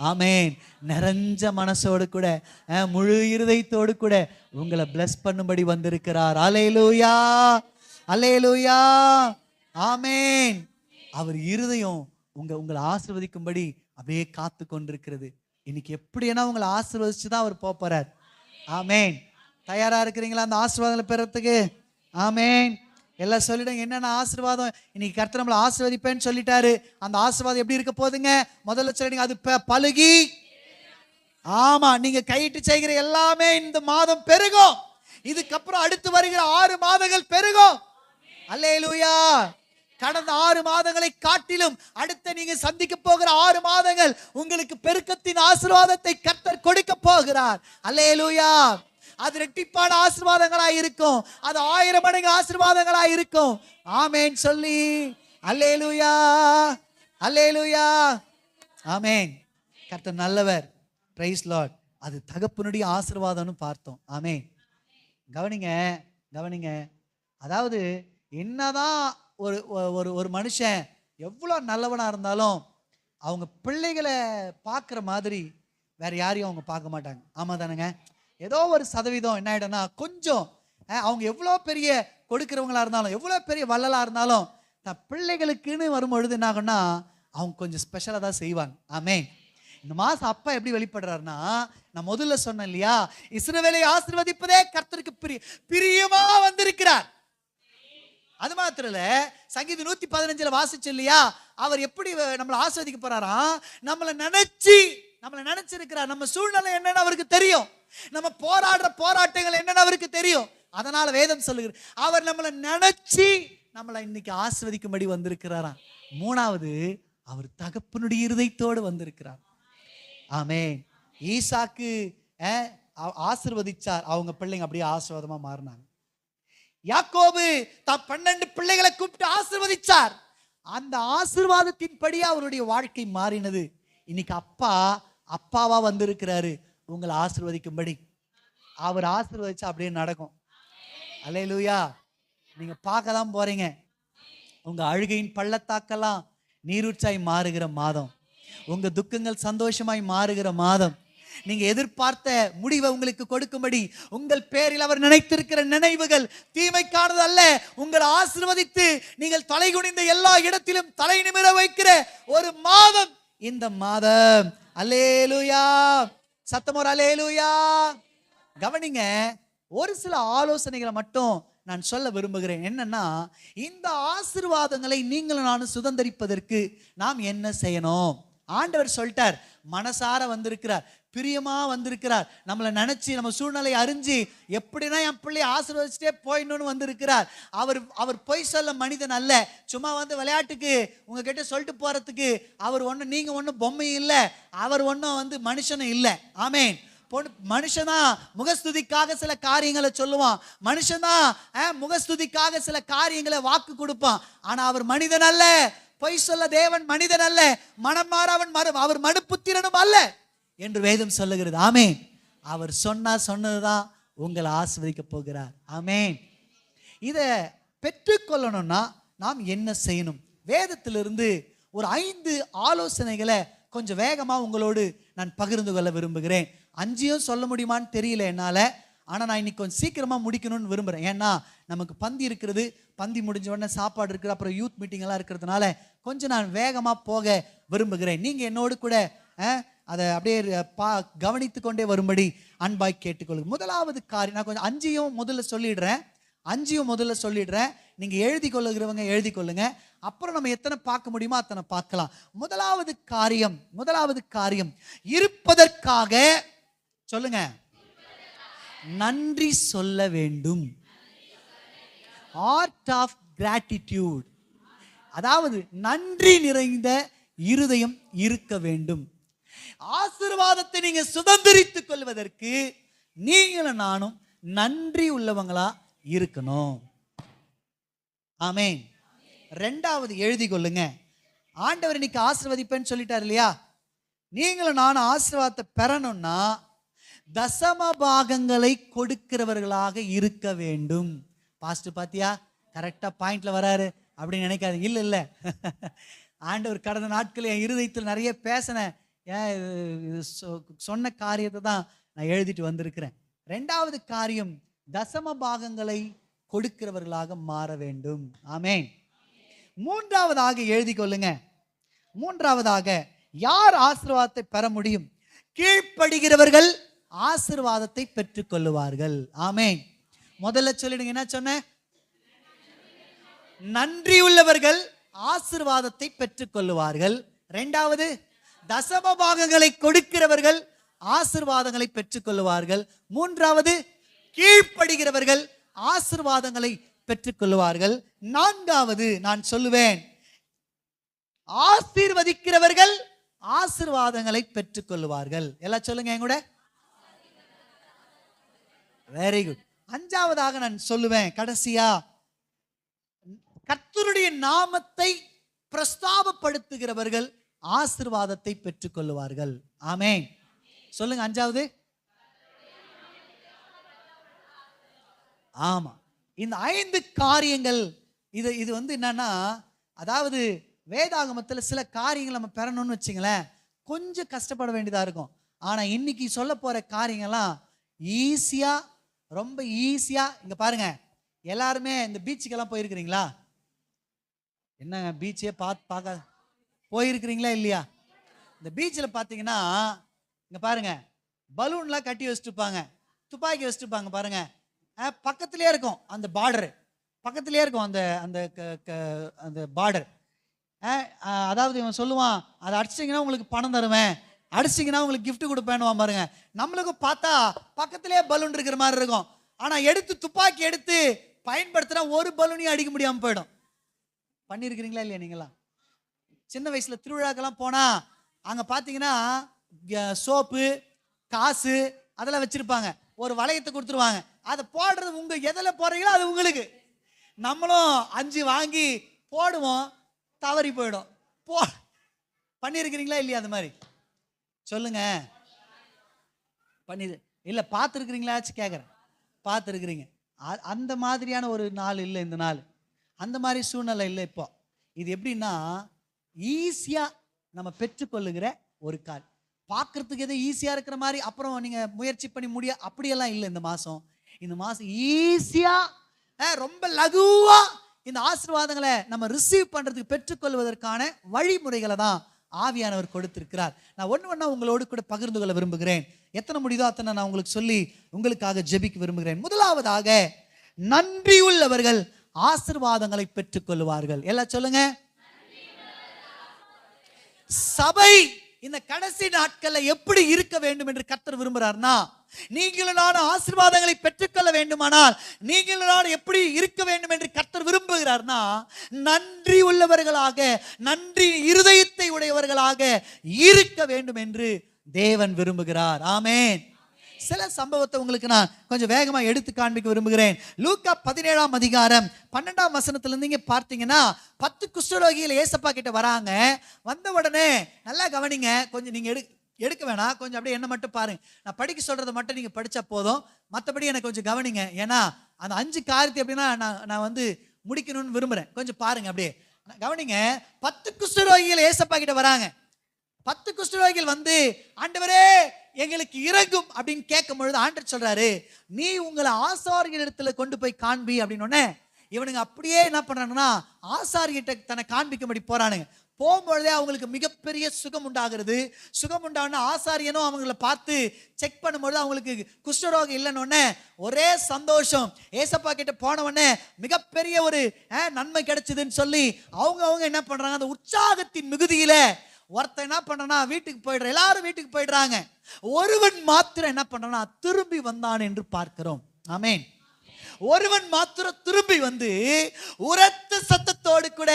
ஆமென். நிறைஞ்ச மனசோடு கூட முழு இருதயத்தோடு கூட உங்களை பிளஸ் பண்ணும்படி வந்திருக்கிறார். அல்லேலூயா, அல்லேலூயா, ஆமென். அவர் இருதயம் உங்களை ஆசீர்வதிக்கும்படி அப்படியே காத்து கொண்டிருக்கிறது. இன்னைக்கு எப்படின்னா உங்களை ஆசீர்வதிச்சுதான் அவர் போறார். ஆமென். தயாரா இருக்கிறீங்களா அந்த ஆசீர்வாதங்களை பெறத்துக்கு? ஆமென். எல்லாம் சொல்லிடுங்க என்னென்ன ஆசீர்வாதம். இன்னைக்கு கர்த்தர் நம்மளை ஆசீர்வதிப்பேன்னு சொல்லிட்டாரு. அந்த ஆசீர்வாதம் எப்படி இருக்க போகுதுங்க? முதல்ல சொல்லிடுங்க, அது பலுகி. ஆமா, நீங்க கையிட்டு செய்கிற எல்லாமே இந்த மாதம் பெருகும். இதுக்கப்புறம் அடுத்து வருகிற 6 மாதங்கள் பெருகும். அல்லேலூயா. கடந்த 6 மாதங்களை காட்டிலும் அடுத்த நீங்க சந்திக்க போகிற 6 மாதங்கள் உங்களுக்கு பெருக்கத்தின் ஆசீர்வாதத்தை கர்த்தர் கொடுக்க போகிறார். அல்லேலூயா. அது இரட்டிப்பான ஆசீர்வாதங்களாய் இருக்கும். அது 1000 மடங்கு ஆசீர்வாதங்களாய் இருக்கும். ஆமென் சொல்லி அல்லேலூயா, அல்லேலூயா, ஆமென். கர்த்தர் நல்லவர். Praise Lord. அது தகப்பனுடைய ஆசீர்வாதம்னு பார்த்தோம். ஆமென். கவனிங்க, கவனிங்க. அதாவது என்னதான் ஒரு ஒரு ஒரு மனுஷன் எவ்வளோ நல்லவனா இருந்தாலும் அவங்க பிள்ளைகளை பார்க்குற மாதிரி வேற யாரையும் அவங்க பார்க்க மாட்டாங்க. ஆமா தானுங்க? ஏதோ ஒரு சதவீதம் என்ன ஆயிடும்னா, கொஞ்சம் அவங்க எவ்வளோ பெரிய கொடுக்கிறவங்களா இருந்தாலும், எவ்வளோ பெரிய வள்ளலா இருந்தாலும், தன் பிள்ளைகளுக்குன்னு வரும்பொழுது என்ன ஆகும்னா அவங்க கொஞ்சம் ஸ்பெஷலாக தான் செய்வாங்க. ஆமென். இந்த மாசம் அப்பா எப்படி வெளிப்படுறாருன்னா, நான் முதல்ல சொன்னேன் இல்லையா, இஸ்ரவேலை ஆசீர்வதிப்பதே கர்த்தருக்கு பிரியமா வந்திருக்கிறார். அது மாத்திரம் இல்ல, சங்கீதம் 115 வாசிச்சு இல்லையா, அவர் எப்படி நம்மளை ஆசீர்வதிக்க போறாராம், நம்மளை நினைச்சிருக்கிறார். நம்ம சூழ்நிலை என்னன்னு அவருக்கு தெரியும். நம்ம போராடுற போராட்டங்கள் என்னன்னு அவருக்கு தெரியும். அதனால வேதம் சொல்லுகிறது, அவர் நம்மளை நினைச்சு நம்மளை இன்னைக்கு ஆசீர்வதிக்கும்படி வந்திருக்கிறாராம். 3வது, அவர் தகப்பனுடைய இருதயத்தோடு வந்திருக்கிறார். ஆமென். ஈசாக்கு ஆசீர்வதிச்சார், அவங்க பிள்ளைங்க அப்படியே ஆசீர்வாதமா மாறினாங்க. யாக்கோபு தான் 12 பிள்ளைகளை கூப்பிட்டு ஆசீர்வதிச்சார். அந்த ஆசீர்வாதத்தின்படி அவருடைய வாழ்க்கை மாறினது. இன்னைக்கு அப்பாவா வந்திருக்கிறாரு உங்களை ஆசீர்வதிக்கும்படி. அவர் ஆசீர்வதிச்சா அப்படியே நடக்கும். அல்லேலூயா. நீங்க பார்க்க தான் போறீங்க. உங்க அழுகையின் பள்ளத்தாக்கெல்லாம் நீரூற்றாய் மாறுகிற மாதம். உங்க துக்கங்கள் சந்தோஷமாய் மாறுகிற மாதம். நீங்க எதிர்பார்த்த முடிவை உங்களுக்கு கொடுக்கும்படி உங்கள் பேரில் அவர் நினைத்திருக்கிற நினைவுகள் தீமைக்கானது அல்ல. உங்களை ஆசீர்வதித்து நீங்கள் தலை குனிந்த எல்லா இடத்திலும் தலை நிமிர வைக்கிற ஒரு மாதம் இந்த மாதம். அல்லேலூயா. சத்தமோர் அல்லேலூயா. கவனிங்க, ஒரு சில ஆலோசனைகளை மட்டும் நான் சொல்ல விரும்புகிறேன். என்னன்னா, இந்த ஆசீர்வாதங்களை நீங்களும் நானும் சுதந்திரிப்பதற்கு நாம் என்ன செய்யணும்? ஆண்டவர் சொல்லிட்டார், மனசார வந்திருக்கிறார், பிரியமா வந்திருக்கிறார். நம்மளை நினைச்சு நம்ம சூழ்நிலை அறிஞ்சு எப்படின்னா என் பிள்ளையை ஆசீர்வதிச்சுட்டே போயிடணும்னு வந்திருக்கிறார். அவர் பொய் சொல்ல மனிதன் அல்ல. சும்மா விளையாட்டுக்கு உங்ககிட்ட சொல்லிட்டு போறதுக்கு அவர் ஒன்றும், நீங்க ஒன்றும் பொம்மையும் இல்லை, அவர் ஒன்றும் மனுஷனும் இல்லை. ஆமென். மனுஷன்தான் முகஸ்துதிக்காக சில காரியங்களை சொல்லுவான். மனுஷன்தான் முகஸ்துதிக்காக சில காரியங்களை வாக்கு கொடுப்பான். ஆனா அவர் மனிதன் அல்ல. பொய் சொல்ல தேவன் மனிதன் அல்ல. மனம் மாற அவர் மனுப்புத்திரனும் அல்ல என்று வேதம் சொல்லுகிறது. ஆமென். அவர் சொன்னதுதான் உங்களை ஆசீர்வதிக்க போகிறார். ஆமென். இதை பெற்றுக்கொள்ளணும்னா நாம் என்ன செய்யணும்? வேதத்திலிருந்து ஒரு 5 ஆலோசனைகளை கொஞ்சம் வேகமா உங்களோடு நான் பகிர்ந்து கொள்ள விரும்புகிறேன். 5 சொல்ல முடியுமான்னு தெரியல என்னால. ஆனால் நான் இன்னைக்கு கொஞ்சம் சீக்கிரமாக முடிக்கணும்னு விரும்புகிறேன். ஏன்னா நமக்கு பந்தி இருக்கிறது, பந்தி முடிஞ்ச உடனே சாப்பாடு இருக்குது, அப்புறம் யூத் மீட்டிங் எல்லாம் இருக்கிறதுனால கொஞ்சம் நான் வேகமாக போக விரும்புகிறேன். நீங்கள் என்னோடு கூட அதை அப்படியே கவனித்து கொண்டே வரும்படி அன்பாய் கேட்டுக்கொள்ளுங்க. முதலாவது காரியம், நான் கொஞ்சம் 5 முதல்ல சொல்லிடுறேன். நீங்கள் எழுதி கொள்ளுகிறவங்க எழுதி கொள்ளுங்க. அப்புறம் நம்ம எத்தனை பார்க்க முடியுமோ அத்தனை பார்க்கலாம். முதலாவது காரியம் இருப்பதற்காக சொல்லுங்க, நன்றி சொல்ல வேண்டும். Art of gratitude. அதாவது நன்றி நிறைந்த இருதயம் இருக்க வேண்டும். ஆசீர்வாதத்தை நீங்க சுதந்திரித்துக் கொள்வதற்கு நீங்களும் நானும் நன்றி உள்ளவங்களா இருக்கணும். ஆமென். 2வது எழுதி கொள்ளுங்க. ஆண்டவர் இன்னைக்கு ஆசீர்வதிப்பேன்னு சொல்லிட்டார் இல்லையா? நீங்களும் நானும் ஆசீர்வாதத்தை பெறணும்னா தசம பாகங்களை கொடுக்கிறவர்களாக இருக்க வேண்டும். பாஸ்டர் பாத்தியா கரெக்டா பாயிண்ட்ல வராரு அப்படின்னு நினைக்காதீங்க. இல்ல ஆண்டவர் கடந்த நாட்கள் என் இருதயத்தில் நிறைய பேசினேன். சொன்ன காரியத்தை தான் நான் எழுதிட்டு வந்திருக்கிறேன். 2வது காரியம், தசம பாகங்களை கொடுக்கிறவர்களாக மாற வேண்டும். ஆமென். 3வதாக எழுதி கொள்ளுங்க. 3வதாக யார் ஆசீர்வாதத்தை பெற முடியும்? கீழ்ப்படுகிறவர்கள் ஆசீர்வாதத்தை பெற்றுக் கொள்ளுவார்கள். ஆமென். முதல்ல சொல்லிடுங்க. என்ன சொன்ன? நன்றி உள்ளவர்கள் ஆசீர்வாதத்தை பெற்றுக் கொள்ளுவார்கள். இரண்டாவது, தசம பாகங்களை கொடுக்கிறவர்கள் ஆசீர்வாதங்களை பெற்றுக் கொள்ளுவார்கள். மூன்றாவது, கீழ்ப்படுகிறவர்கள் ஆசீர்வாதங்களை பெற்றுக் கொள்ளுவார்கள். நான்காவது, நான் சொல்லுவேன், ஆசீர்வதிக்கிறவர்கள் ஆசீர்வாதங்களை பெற்றுக் கொள்ளுவார்கள். எல்லாம் சொல்லுங்க என் கூட. Very good. அஞ்சாவதாக நான் சொல்லுவேன், கடைசியா, கர்த்தருடைய நாமத்தை பிரஸ்தாபப்படுத்துகிறவர்கள் ஆசீர்வாதத்தை பெற்றுக் கொள்ளுவார்கள். ஆமென். சொல்லுங்க அஞ்சாவது. ஆமா, இந்த 5 காரியங்கள் இது என்னன்னா, அதாவது வேதாகமத்தில் சில காரியங்கள் நம்ம பெறணும்னு வச்சுங்களேன், கொஞ்சம் கஷ்டப்பட வேண்டியதா இருக்கும். ஆனா இன்னைக்கு சொல்ல போற காரியங்கள்லாம் ஈஸியா, ரொம்ப ஈஸியா. இங்க பாருங்க, எல்லாருமே இந்த பீச்சுக்கெல்லாம் போயிருக்கிறீங்களா? என்னங்க பீச்சே பார்க்க போயிருக்கிறீங்களா இல்லையா? இந்த பீச்சில் பார்த்தீங்கன்னா, இங்க பாருங்க, பலூன்லாம் கட்டி வச்சுட்டுப்பாங்க, துப்பாக்கி வச்சுட்டுப்பாங்க. பாருங்க, பக்கத்திலே இருக்கும் அந்த பார்டர், பக்கத்திலே இருக்கும் அந்த அந்த அந்த பார்டர். அதாவது இவன் சொல்லுவான், அதை அடிச்சிங்கன்னா உங்களுக்கு பணம் தருவேன், அடிச்சிங்கன்னா உங்களுக்கு கிஃப்ட் கொடுப்பேன்னு பாருங்க. நம்மளுக்கும் பார்த்தா பக்கத்திலே பலூன் இருக்கிற மாதிரி இருக்கும். ஆனால் எடுத்து துப்பாக்கி எடுத்து பயன்படுத்தினா ஒரு பலூனையும் அடிக்க முடியாமல் போயிடும். பண்ணியிருக்கிறீங்களா இல்லையா நீங்களாம்? சின்ன வயசில் திருவிழாக்கெல்லாம் போனால் அங்கே பார்த்தீங்கன்னா சோப்பு, காசு அதெல்லாம் வச்சுருப்பாங்க. ஒரு வளையத்தை கொடுத்துருவாங்க, அதை போடுறது உங்கள் எதில் போடுறீங்களோ அது உங்களுக்கு. நம்மளும் 5 வாங்கி போடுவோம், தவறி போயிடும். பண்ணியிருக்கிறீங்களா இல்லையா? அது மாதிரி சொல்லுங்க. பண்ணிது இல்லை, பார்த்துருக்குறீங்களாச்சு கேட்குறேன். பார்த்துருக்குறீங்க. அந்த மாதிரியான ஒரு நாள் இல்லை இந்த நாள், அந்த மாதிரி சூழ்நிலை இல்லை இப்போ. இது எப்படின்னா, ஈஸியாக நம்ம பெற்றுக்கொள்ளுகிற ஒரு கால். பார்க்கறதுக்கு எதோ ஈஸியாக இருக்கிற மாதிரி அப்புறம் நீங்கள் முயற்சி பண்ணி அப்படியெல்லாம் இல்லை. இந்த மாதம் ஈஸியாக, ரொம்ப லகுவாக இந்த ஆசீர்வாதங்களை நம்ம ரிசீவ் பண்ணுறதுக்கு, பெற்றுக்கொள்வதற்கான வழிமுறைகளை தான் ஆவியானவர் கொடுத்திருக்கிறார். நான் ஒன்று உங்களோடு கூட பகிர்ந்து கொள்ள விரும்புகிறேன். எத்தனை முடியுதோ அத்தனை நான் உங்களுக்கு சொல்லி உங்களுக்காக ஜெபிக்க விரும்புகிறேன். முதலாவதாக, நன்றி உள்ளவர்கள் ஆசீர்வாதங்களை பெற்றுக் கொள்வார்கள். எல்லாம் சொல்லுங்க. சபை இந்த கடைசி நாட்களில் எப்படி இருக்க வேண்டும் என்று கர்த்தர் விரும்புகிறார்னா, நீங்களும் நானும் ஆசீர்வாதங்களை பெற்றுக்கொள்ள வேண்டுமானால் நீங்களும் நானும் எப்படி இருக்க வேண்டும் என்று கர்த்தர் விரும்புகிறார்னா, நன்றி உள்ளவர்களாக, நன்றி இருதயத்தை உடையவர்களாக இருக்க வேண்டும் என்று தேவன் விரும்புகிறார். ஆமென். சில சம்பவத்தை உங்களுக்கு நான் கொஞ்சம் வேகமாக எடுத்து காண்பிக்க விரும்புகிறேன். லூக்கா 17ஆம் அதிகாரம் 12ஆம் வசனத்துல நீங்க பார்த்தீங்கன்னா, 10 குஷ்டரோகிகள் ஏசப்பா கிட்ட வராங்க. வந்த உடனே நல்லா கவனிங்க, கொஞ்சம் நீங்க எடுக்க வேணாம், கொஞ்சம் அப்படியே என்ன மட்டும் பாருங்க. நான் படிக்க சொல்றதை மட்டும் நீங்க படிச்சா போதும், மற்றபடி எனக்கு கொஞ்சம் கவனிங்க. ஏன்னா அந்த 5 காரியத்தை எப்படின்னா நான் முடிக்கணும்னு விரும்புறேன். கொஞ்சம் பாருங்க, அப்படியே கவனிங்க. 10 குஷ்டரோகிகள் ஏசப்பா கிட்ட வராங்க. 10 குஷ்டரோகிகள் வந்து, ஆண்டவரே எங்களுக்கு இறங்கும் அப்படின்னு கேட்கும் பொழுது ஆண்டவர் சொல்றாரு, நீ உங்களை ஆசாரியர் இடத்துல கொண்டு போய் காண்பி அப்படின்னு. இவனுங்க அப்படியே என்ன பண்றாங்கன்னா, ஆசாரியர்கிட்ட தன்னை காண்பிக்கும்படி போறானுங்க. போகும்பொழுதே அவங்களுக்கு மிகப்பெரிய சுகம் உண்டாகிறது. சுகம் உண்டான ஆசாரியனும் அவங்கள பார்த்து செக் பண்ணும்பொழுது அவங்களுக்கு குஷ்டரோகம் இல்லைன்னு ஒரே சந்தோஷம். ஏசப்பா கிட்ட போன உடனே மிகப்பெரிய ஒரு நன்மை கிடைச்சதுன்னு சொல்லி அவங்க என்ன பண்றாங்க, அந்த உற்சாகத்தின் மிகுதியில ஒருத்தன் என்ன பண்றானா வீட்டுக்கு போயிடுற, எல்லாரும் வீட்டுக்கு போயிடுறாங்க. ஒருவன் மாத்திரம் என்ன பண்றானா திரும்பி வந்தான் என்று பார்க்கிறோம். ஆமென். ஒருவன் மாத்திரம் திரும்பி வந்து உரத்த சத்தத்தோடு கூட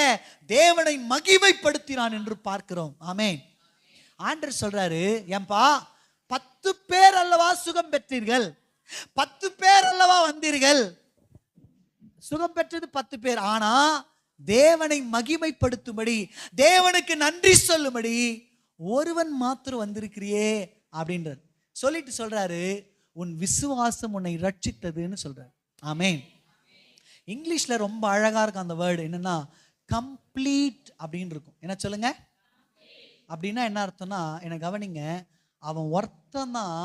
தேவனை மகிமைப்படுத்தினான் என்று பார்க்கிறோம். ஆமென். ஆண்டவர் சொல்றாரு, ஏன்பா 10 பேர் அல்லவா சுகம் பெற்றீர்கள், 10 பேர் அல்லவா வந்தீர்கள். சுகம் பெற்றது 10 பேர். ஆனா தேவனை மகிமைப்படுத்தும்படி, தேவனுக்கு நன்றி சொல்லும்படி ஒருவன் மாத்திரம் வந்திருக்கிறியே அப்படின்றார். சொல்லிட்டு சொல்றாரு, உன் விசுவாசம் உன்னை ரட்சித்ததுன்னு சொல்றாரு. ஆமென். இங்கிலீஷ்ல ரொம்ப அழகா இருக்கும் அந்த வேர்டு. என்னன்னா கம்ப்ளீட் அப்படின்னு இருக்கும். என்ன சொல்லுங்க? அப்படின்னா என்ன அர்த்தம்னா, என்ன கவனிங்க, அவன் ஒருத்தன் தான்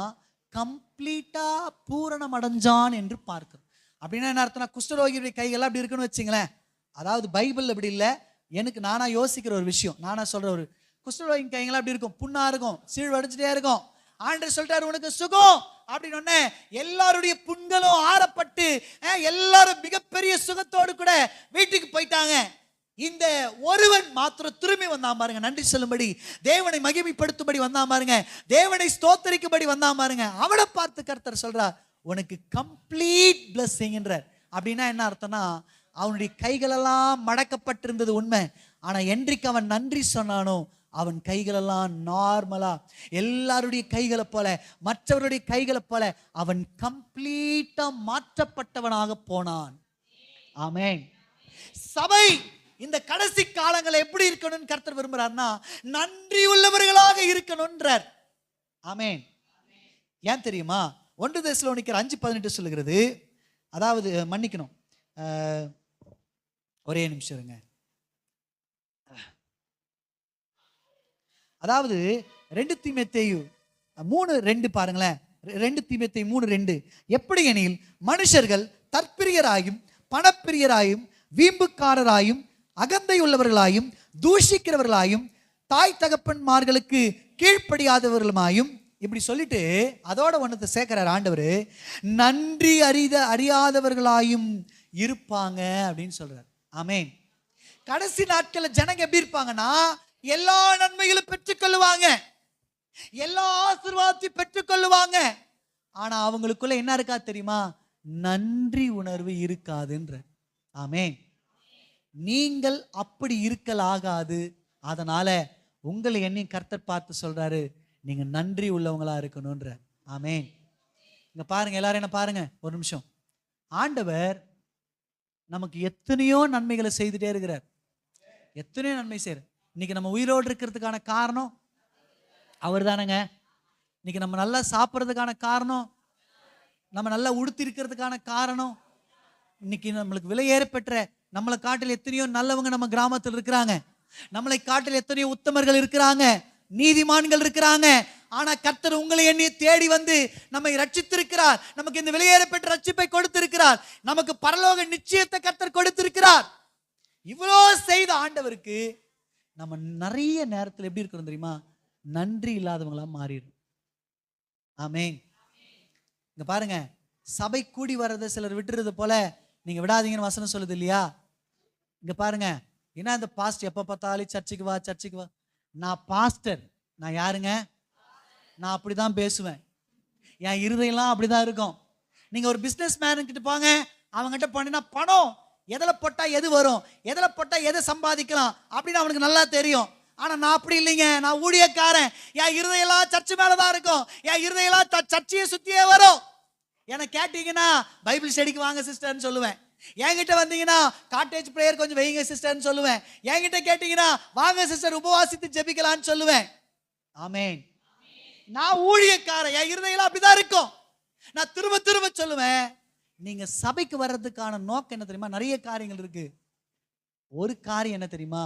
கம்ப்ளீட்டா பூரணம் அடைஞ்சான் என்று பார்க்கிறோம். அப்படின்னா என்ன அர்த்தம்னா, குஷ்டரோகியுடைய கைகள்லாம் அப்படி இருக்குன்னு வச்சுங்களேன். அதாவது பைபிள் அப்படி இல்லை, எனக்கு நானா யோசிக்கிற ஒரு விஷயம், நானா சொல்ற ஒரு, குஷ்டரோகின் கைகள்லாம் அப்படி இருக்கும், புண்ணா இருக்கும், சீழ்வடைஞ்சிட்டே இருக்கும். ஆண்டவர் சொல்றாரு, உனக்கு சுகம் அப்படின்னு. எல்லாருடைய புண்களும் ஆறப்பட்டு எல்லாரும் மிகப்பெரிய சுகத்தோடு கூட வீட்டுக்கு போயிட்டாங்க. இந்த ஒருவன் மாத்திரம் திரும்பி வந்தான் பாருங்க, நன்றி சொல்லும்படி, தேவனை மகிமைப்படுத்தும்படி வந்தான் பாருங்க, தேவனை ஸ்தோத்தரிக்கும்படி வந்தான் பாருங்க. அவனை பார்த்து கர்த்தர் சொல்றார், உனக்கு கம்ப்ளீட் பிளஸிங் என்றார். அப்படின்னா என்ன அர்த்தம்னா, அவனுடைய கைகளெல்லாம் மடக்கப்பட்டிருந்தது உண்மை, ஆனா என்றைக்கு அவன் நன்றி சொன்னானோ அவன் கைகளெல்லாம் நார்மலா எல்லாருடைய கைகளை போல, மற்றவருடைய கைகளை போல அவன் கம்ப்ளீட்டா மாற்றப்பட்டவனாக போனான். ஆமென். சபை இந்த கடைசி காலங்களை எப்படி இருக்கணும்னு கர்த்தர் விரும்புறாருன்னா, நன்றி உள்ளவர்களாக இருக்கணும்ன்றார். ஆமென். ஏன் தெரியுமா? 1 தெசலோனிக்கர் 5:18 சொல்லுகிறது, அதாவது மன்னிக்கணும், ஒரே நிமிஷம் இருங்க. அதாவது 2 தீமோத்தேயு 3:2 பாருங்களேன். 2 தீமோத்தேயு 3:2, எப்படி எனில் மனுஷர்கள் தற்பிரியராயும் பணப்பிரியராயும் வீம்புக்காரராயும் அகந்தை உள்ளவர்களாயும் தூஷிக்கிறவர்களாயும் தாய் தகப்பன்மார்களுக்கு கீழ்ப்படியாதவர்களுமாயும், இப்படி சொல்லிட்டு அதோட ஒன்றத்தை சேர்க்கிறார் ஆண்டவர், நன்றி அறியாதவர்களாயும் இருப்பாங்க அப்படின்னு சொல்றார். ஆமென். கடைசி நாட்களில் ஜனங்க எப்படி இருப்பாங்கன்னா, எல்லா நன்மைகளும் பெற்றுக்கொள்ளுவாங்க, எல்லா ஆசீர்வாதத்தையும் பெற்றுக்கொள்ளுவாங்க, ஆனா அவங்களுக்குள்ள என்ன இருக்கா தெரியுமா? நன்றி உணர்வு இருக்காதுன்ற. ஆமென். நீங்கள் அப்படி இருக்கலாகாது. அதனால உங்களை என்னை கர்த்தர் பார்த்து சொல்றாரு, நீங்க நன்றி உள்ளவங்களா இருக்கணும்ன்ற. ஆமென். இங்க பாருங்க, எல்லாரும் என்ன பாருங்க ஒரு நிமிஷம். ஆண்டவர் நமக்கு எத்தனையோ நன்மைகளை செய்துட்டே இருக்கிறார், எத்தனையோ நன்மை செய்யற. இன்னைக்கு நம்ம உயிரோடு இருக்கிறதுக்கான காரணம் அவர் தானங்க. இன்னைக்கு நம்ம நல்லா சாப்பிட்றதுக்கான காரணம், நம்ம நல்லா உடுத்தி இருக்கிறதுக்கான காரணம், இன்னைக்கு நம்மளுக்கு விலையேற பெற்ற நம்மளை காட்டில் எத்தனையோ நல்லவங்க நம்ம கிராமத்தில் இருக்கிறாங்க, நம்மளை காட்டில் எத்தனையோ உத்தமர்கள் இருக்கிறாங்க, நீதிமான்கள் இருக்கிறாங்க. ஆனா கர்த்தர் உங்களை எண்ணி தேடி வந்து நம்மை ரட்சித்திருக்கிறார், நமக்கு இந்த விலையேற பெற்ற ரட்சிப்பை கொடுத்திருக்கிறார், நமக்கு பரலோக நிச்சயத்தை கர்த்தர் கொடுத்திருக்கிறார். இவ்வளோ செய்த ஆண்டவருக்கு நம்ம நிறைய நேரத்தில் எப்படி இருக்கிறோம் தெரியுமா? நன்றி இல்லாதவங்களா மாறிடும். ஆமென். இங்க பாருங்க, சபை கூடி வர்றதை சிலர் விட்டுறது போல நீங்க விடாதீங்கன்னு வசனம் சொல்லுது இல்லையா? இங்க பாருங்க, என்ன இந்த பாஸ்ட் எப்ப பார்த்தாலும் சர்ச்சுக்கு வா சர்ச்சுக்கு வா. நான் பாஸ்டர், நான் யாருங்க? நான் அப்படிதான் பேசுவேன், என் இருதயெல்லாம் அப்படிதான் இருக்கும். நீங்க ஒரு பிசினஸ் மேன் கிட்ட போங்க, அவங்ககிட்ட போனீங்கன்னா பணம் எதில் போட்டா எது வரும், எதில் போட்டா எதை சம்பாதிக்கலாம் அப்படின்னு அவனுக்கு நல்லா தெரியும். ஆனா நான் அப்படி இல்லைங்க, நான் ஊழியக்காரன், என் இருதயெல்லாம் சர்ச்சு மேலதான் இருக்கும், என் இருதயெல்லாம் சர்ச்சையை சுத்தியே வரும். என்ன கேட்டீங்கன்னா பைபிள் ஸ்டடிக்கு வாங்க சிஸ்டர்னு சொல்லுவேன், என்கிட்ட வந்தீங்கன்னா காட்டேஜ் பிரேயர் கொஞ்சம் வைங்க சிஸ்டர்னு சொல்லுவேன், என்கிட்ட கேட்டீங்கன்னா வாங்க சிஸ்டர் உபவாசித்து ஜெபிக்கலான்னு சொல்லுவேன். ஆமென். நான் ஊழியக்காரன், என் இருதயெல்லாம் அப்படிதான் இருக்கும். நான் திரும்ப திரும்ப சொல்லுவேன், நீங்க சபைக்கு வர்றதுக்கான நோக்கம் என்ன தெரியுமா? நிறைய காரியங்கள் இருக்கு. ஒரு காரியம் என்ன தெரியுமா?